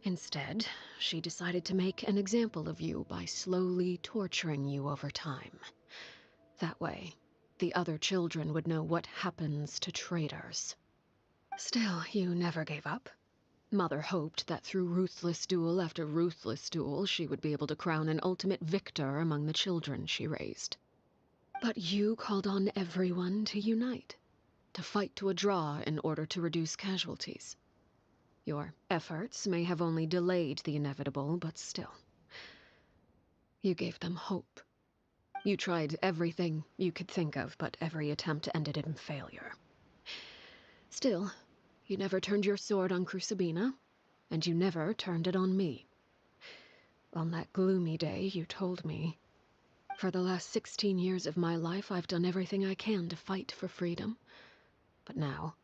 Instead, she decided to make an example of you by slowly torturing you over time. That way, the other children would know what happens to traitors. Still, you never gave up. Mother hoped that through ruthless duel after ruthless duel, she would be able to crown an ultimate victor among the children she raised. But you called on everyone to unite, to fight to a draw in order to reduce casualties. Your efforts may have only delayed the inevitable, but still. You gave them hope. You tried everything you could think of, but every attempt ended in failure. Still, you never turned your sword on Crucibina, and you never turned it on me. On that gloomy day, you told me, "For the last 16 years of my life, I've done everything I can to fight for freedom. But now,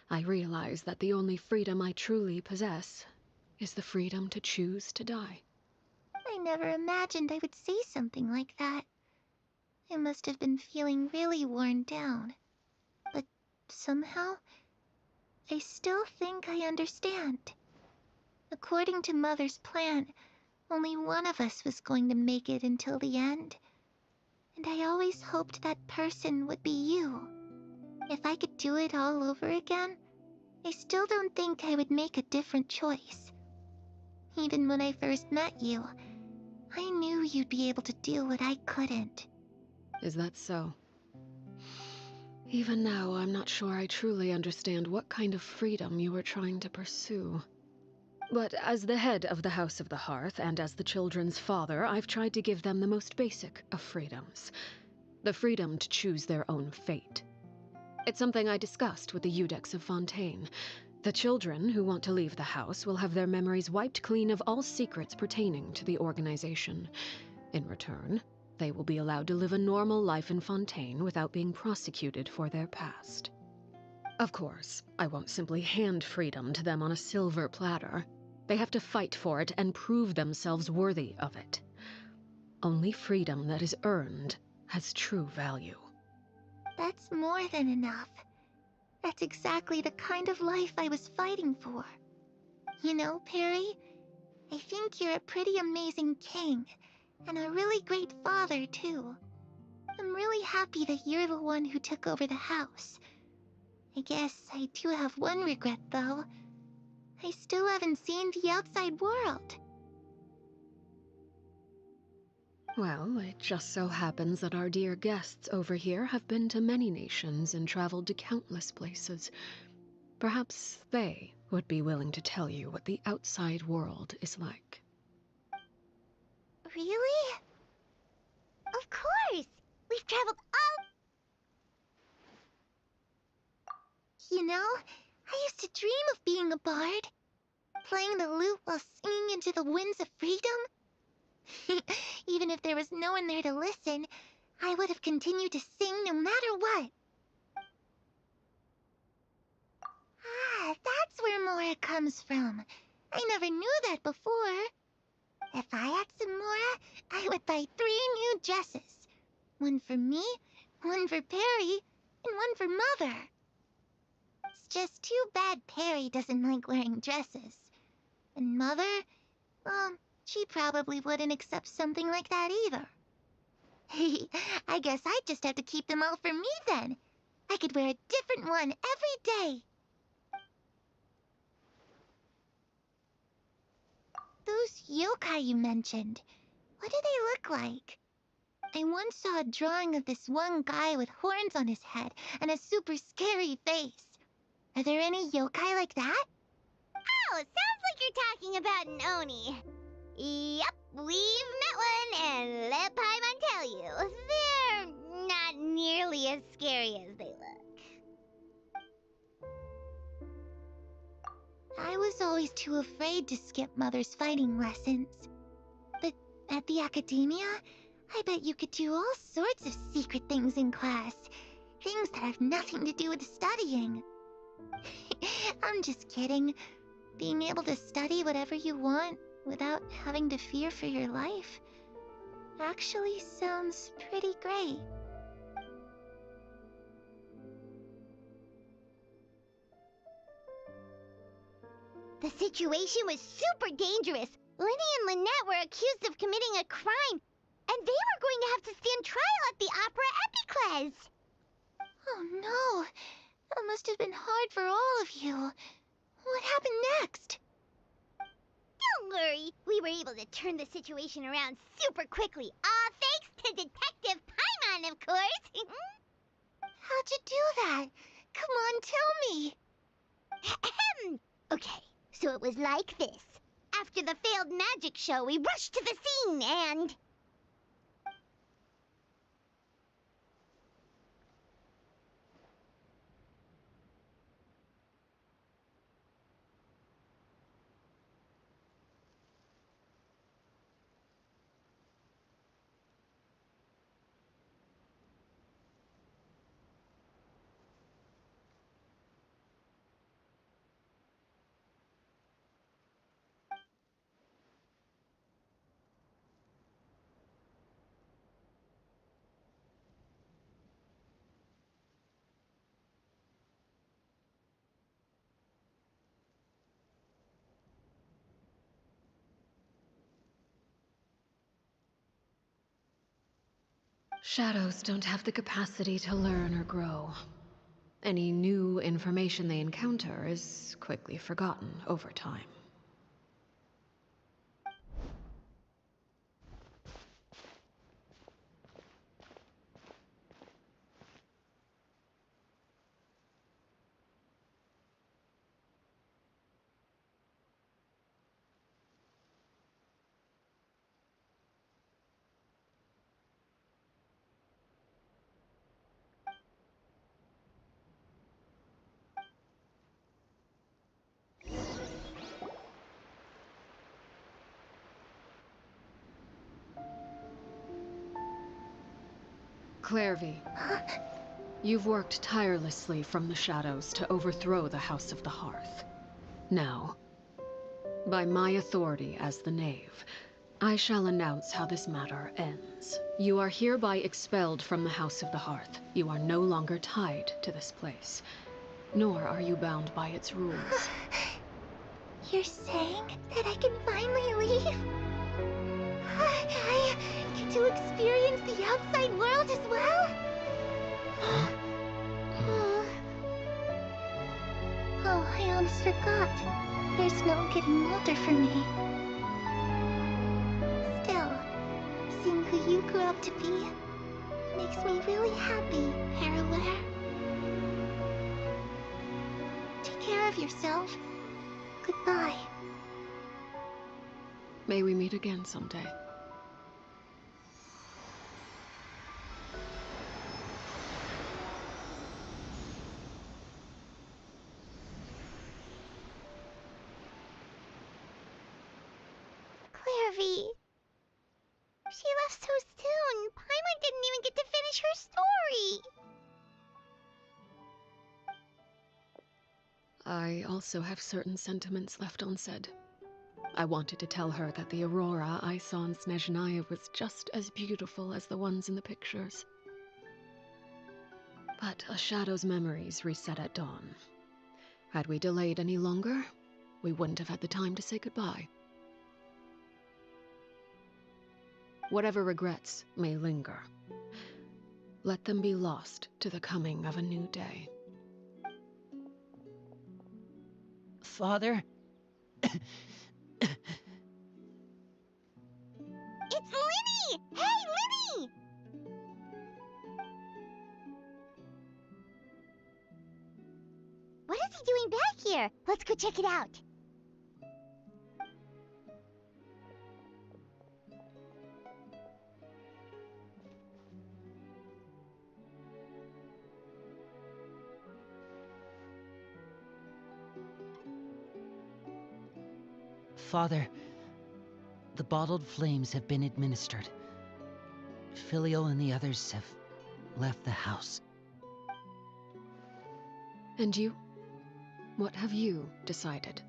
I realize that the only freedom I truly possess is the freedom to choose to die." I never imagined I would say something like that. I must have been feeling really worn down. But somehow, I still think I understand. According to Mother's plan, only one of us was going to make it until the end. And I always hoped that person would be you. If I could do it all over again, I still don't think I would make a different choice. Even when I first met you, I knew you'd be able to do what I couldn't. Is that so? Even now, I'm not sure I truly understand what kind of freedom you were trying to pursue. But as the head of the House of the Hearth, and as the children's father, I've tried to give them the most basic of freedoms. The freedom to choose their own fate. It's something I discussed with the Iudex of Fontaine. The children who want to leave the house will have their memories wiped clean of all secrets pertaining to the organization. In return, they will be allowed to live a normal life in Fontaine without being prosecuted for their past. Of course, I won't simply hand freedom to them on a silver platter. They have to fight for it and prove themselves worthy of it. Only freedom that is earned has true value. That's more than enough. That's exactly the kind of life I was fighting for. You know, Perry, I think you're a pretty amazing king, And a really great father, too. I'm really happy that you're the one who took over the house. I guess I do have one regret, though. I still haven't seen the outside world. Well, it just so happens that our dear guests over here have been to many nations and traveled to countless places. Perhaps they would be willing to tell you what the outside world is like. Really? Of course! We've traveled all... You know, I used to dream of being a bard. Playing the lute while singing into the winds of freedom. Even if there was no one there to listen, I would have continued to sing no matter what. Ah, that's where Mora comes from. I never knew that before. If I had some Mora, I would buy 3 new dresses. One for me, one for Perry, and one for Mother. It's just too bad Perry doesn't like wearing dresses. And Mother, well, she probably wouldn't accept something like that either. I guess I'd just have to keep them all for me then. I could wear a different one every day. Those yokai you mentioned, what do they look like? I once saw a drawing of this one guy with horns on his head and a super scary face. Are there any yokai like that? Oh, sounds like you're talking about an Oni. Yep, we've met one, and let Paimon tell you, they're not nearly as scary as they look. I was always too afraid to skip Mother's fighting lessons. But at the academia, I bet you could do all sorts of secret things in class. Things that have nothing to do with studying. I'm just kidding. Being able to study whatever you want without having to fear for your life actually sounds pretty great. The situation was super dangerous. Lenny and Lynette were accused of committing a crime, and they were going to have to stand trial at the Opera Epicles. Oh no! That must have been hard for all of you. What happened next? Don't worry, we were able to turn the situation around super quickly. All thanks to Detective Paimon, of course. How'd you do that? Come on, tell me. Okay, so it was like this. After the failed magic show, we rushed to the scene and... Shadows don't have the capacity to learn or grow. Any new information they encounter is quickly forgotten over time. Clairvy, you've worked tirelessly from the shadows to overthrow the House of the Hearth. Now, by my authority as the Knave, I shall announce how this matter ends. You are hereby expelled from the House of the Hearth. You are no longer tied to this place, nor are you bound by its rules. You're saying that I can finally leave? I get to experience the outside world as well? Oh, I almost forgot. There's no getting older for me. Still, seeing who you grew up to be makes me really happy, Parallel. Take care of yourself. Goodbye. May we meet again someday. Clairvy. She left so soon. Paimon didn't even get to finish her story. I also have certain sentiments left unsaid. I wanted to tell her that the aurora I saw in Snezhnaya was just as beautiful as the ones in the pictures. But a shadow's memories reset at dawn. Had we delayed any longer, we wouldn't have had the time to say goodbye. Whatever regrets may linger, let them be lost to the coming of a new day. Father? It's Linny! Hey, Linny! What is he doing back here? Let's go check it out. Father, the bottled flames have been administered. Filial and the others have left the house. And you? What have you decided?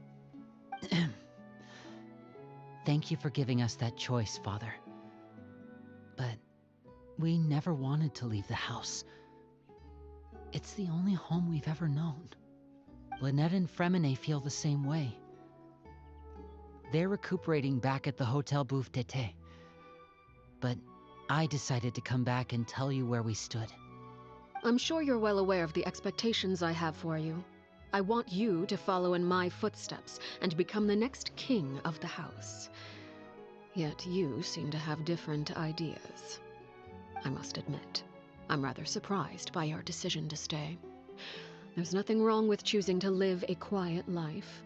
Thank you for giving us that choice, Father. But we never wanted to leave the house. It's the only home we've ever known. Lynette and Fremine feel the same way. They're recuperating back at the Hotel Bouffe d'été. But I decided to come back and tell you where we stood. I'm sure you're well aware of the expectations I have for you. I want you to follow in my footsteps and become the next king of the house. Yet you seem to have different ideas. I must admit, I'm rather surprised by your decision to stay. There's nothing wrong with choosing to live a quiet life.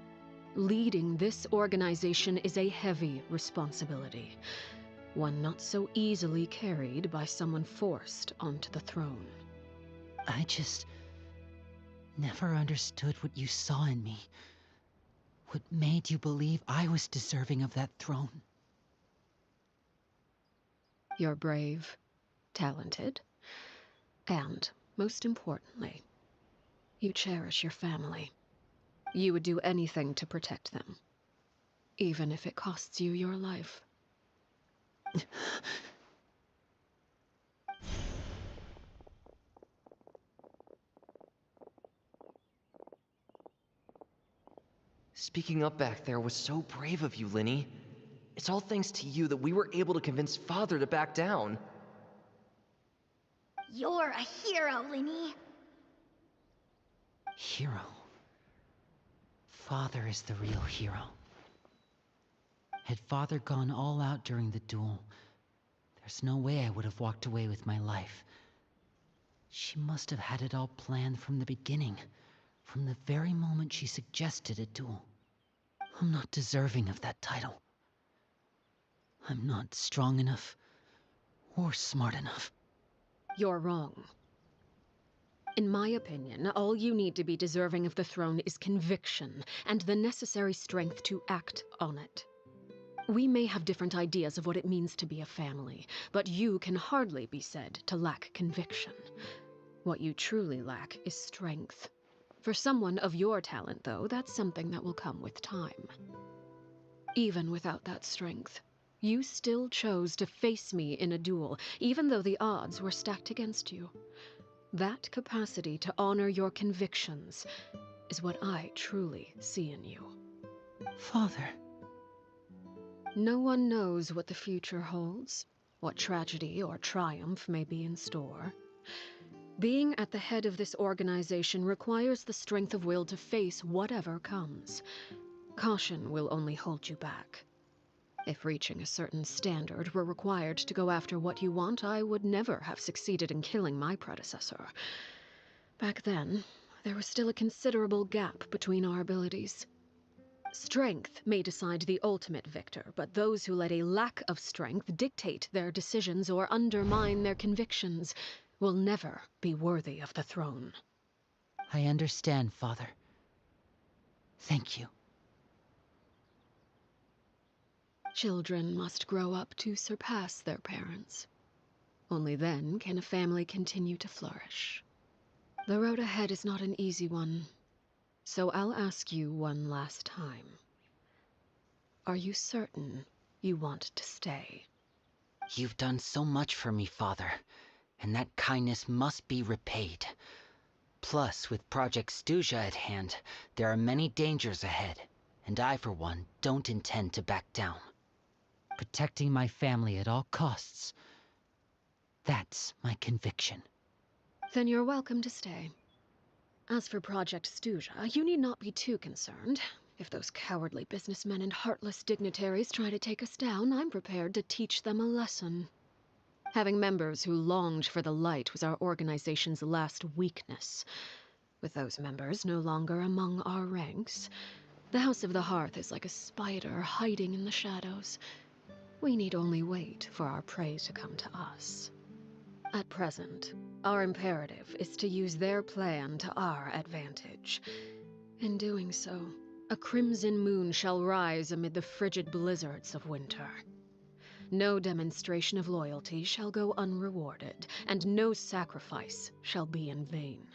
Leading this organization is a heavy responsibility, one not so easily carried by someone forced onto the throne. I just never understood what you saw in me. What made you believe I was deserving of that throne? You're brave, talented, and, most importantly, you cherish your family. You would do anything to protect them, even if it costs you your life. Speaking up back there was so brave of you, Linny. It's all thanks to you that we were able to convince Father to back down. You're a hero, Linny. Hero? Father is the real hero. Had Father gone all out during the duel, there's no way I would have walked away with my life. She must have had it all planned from the beginning, from the very moment she suggested a duel. I'm not deserving of that title. I'm not strong enough, or smart enough. You're wrong. In my opinion, all you need to be deserving of the throne is conviction and the necessary strength to act on it. We may have different ideas of what it means to be a family, but you can hardly be said to lack conviction. What you truly lack is strength. For someone of your talent, though, that's something that will come with time. Even without that strength, you still chose to face me in a duel, even though the odds were stacked against you. That capacity to honor your convictions is what I truly see in you. Father. No one knows what the future holds, what tragedy or triumph may be in store. Being at the head of this organization requires the strength of will to face whatever comes. Caution will only hold you back. If reaching a certain standard were required to go after what you want, I would never have succeeded in killing my predecessor. Back then, there was still a considerable gap between our abilities. Strength may decide the ultimate victor, but those who let a lack of strength dictate their decisions or undermine their convictions will never be worthy of the throne. I understand, Father. Thank you. Children must grow up to surpass their parents. Only then can a family continue to flourish. The road ahead is not an easy one, so I'll ask you one last time. Are you certain you want to stay? You've done so much for me, Father, and that kindness must be repaid. Plus, with Project Stuja at hand, there are many dangers ahead, and I, for one, don't intend to back down. Protecting my family at all costs. That's my conviction. Then you're welcome to stay. As for Project Stuja, you need not be too concerned. If those cowardly businessmen and heartless dignitaries try to take us down, I'm prepared to teach them a lesson. Having members who longed for the light was our organization's last weakness. With those members no longer among our ranks, the House of the Hearth is like a spider hiding in the shadows. We need only wait for our prey to come to us. At present, our imperative is to use their plan to our advantage. In doing so, a crimson moon shall rise amid the frigid blizzards of winter. No demonstration of loyalty shall go unrewarded, and no sacrifice shall be in vain.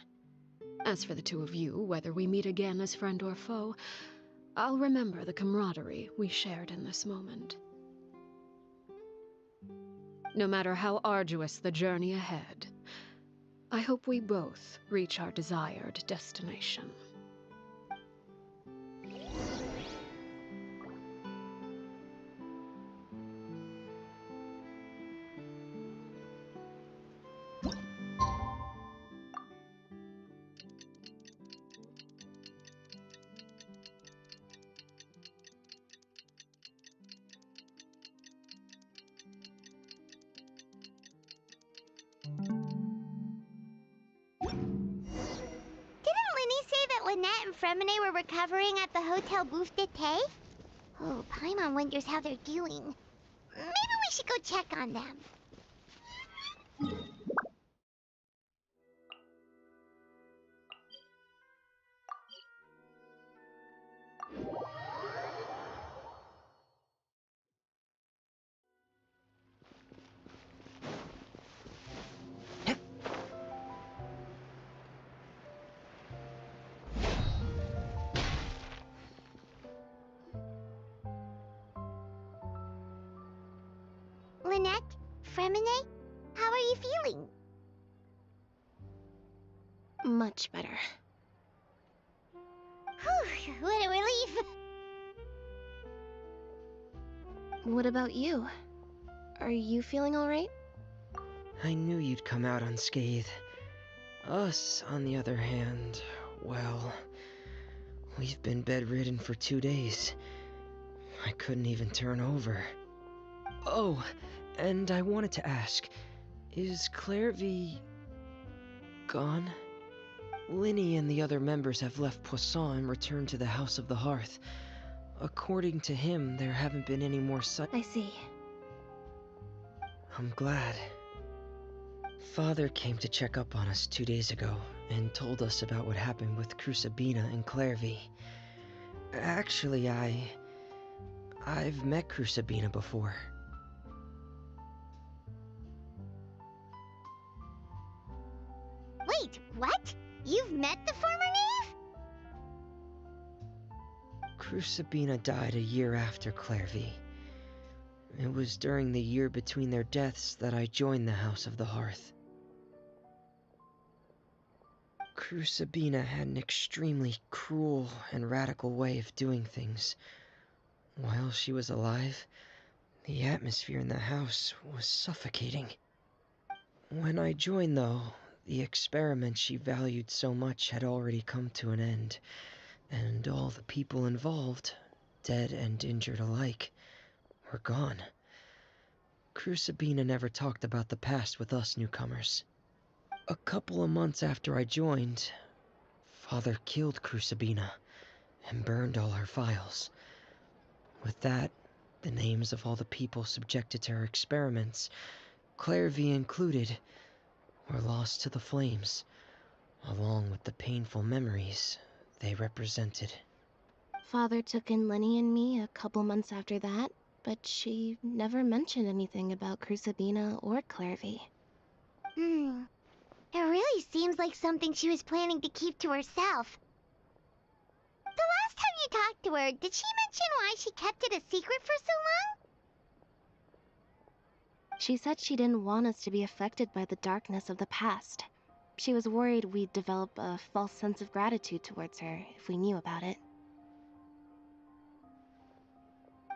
As for the two of you, whether we meet again as friend or foe, I'll remember the camaraderie we shared in this moment. No matter how arduous the journey ahead, I hope we both reach our desired destination. Lynette and Fremine were recovering at the Hotel Booth d'été? Oh, Paimon wonders how they're doing. Maybe we should go check on them. Lynette? Fremine? How are you feeling? Much better. Whew, what a relief! What about you? Are you feeling alright? I knew you'd come out unscathed. Us, on the other hand, well, we've been bedridden for 2 days. I couldn't even turn over. Oh, and I wanted to ask, is Clairvy gone? Linny and the other members have left Poisson and returned to the House of the Hearth. According to him, there haven't been any more I see. I'm glad. Father came to check up on us 2 days ago and told us about what happened with Crucibina and Clairvy. Actually, I've met Crucibina before. Wait, what? You've met the former knave? Crucibina died a year after Clairvy. It was during the year between their deaths that I joined the House of the Hearth. Crucibina had an extremely cruel and radical way of doing things. While she was alive, the atmosphere in the house was suffocating. When I joined, though, the experiment she valued so much had already come to an end, and all the people involved, dead and injured alike, were gone. Crucibina never talked about the past with us newcomers. A couple of months after I joined, Father killed Crucibina and burned all her files. With that, the names of all the people subjected to her experiments, Clairvy included, were lost to the flames, along with the painful memories they represented. Father took in Lenny and me a couple months after that, but she never mentioned anything about Crucibina or Clairvy. It really seems like something she was planning to keep to herself. The last time you talked to her, did she mention why she kept it a secret for so long? She said she didn't want us to be affected by the darkness of the past. She was worried we'd develop a false sense of gratitude towards her if we knew about it.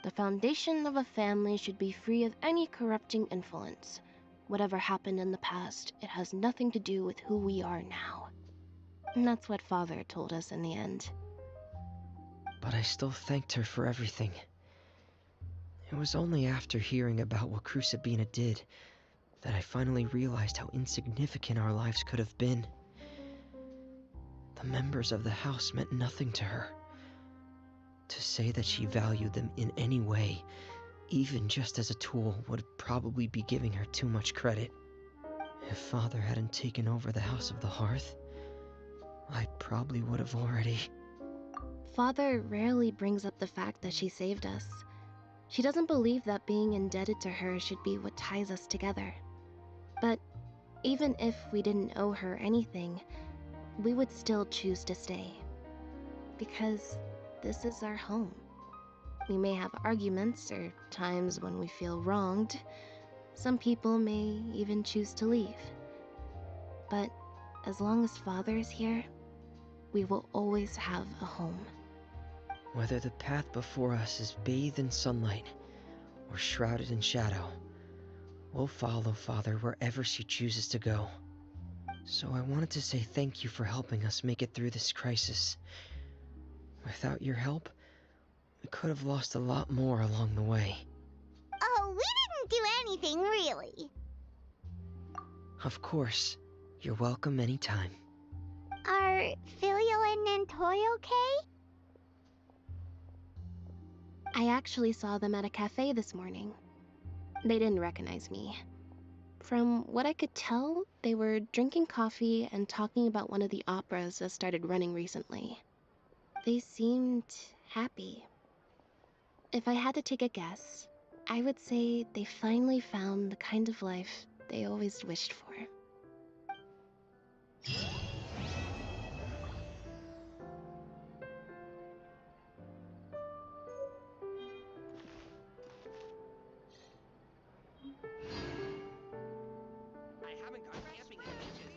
The foundation of a family should be free of any corrupting influence. Whatever happened in the past, it has nothing to do with who we are now. And that's what Father told us in the end. But I still thanked her for everything. It was only after hearing about what Crucibina did that I finally realized how insignificant our lives could have been. The members of the house meant nothing to her. To say that she valued them in any way, even just as a tool, would probably be giving her too much credit. If Father hadn't taken over the House of the Hearth, I probably would have already... Father rarely brings up the fact that she saved us. She doesn't believe that being indebted to her should be what ties us together. But even if we didn't owe her anything, we would still choose to stay. Because this is our home. We may have arguments or times when we feel wronged. Some people may even choose to leave. But as long as Father is here, we will always have a home. Whether the path before us is bathed in sunlight or shrouded in shadow, we'll follow Father wherever she chooses to go. So I wanted to say thank you for helping us make it through this crisis. Without your help, we could have lost a lot more along the way. Oh, we didn't do anything, really. Of course. You're welcome anytime. Are Filial and Nantoy okay? I actually saw them at a cafe this morning. They didn't recognize me. From what I could tell, they were drinking coffee and talking about one of the operas that started running recently. They seemed happy. If I had to take a guess, I would say they finally found the kind of life they always wished for. I haven't gone camping in ages.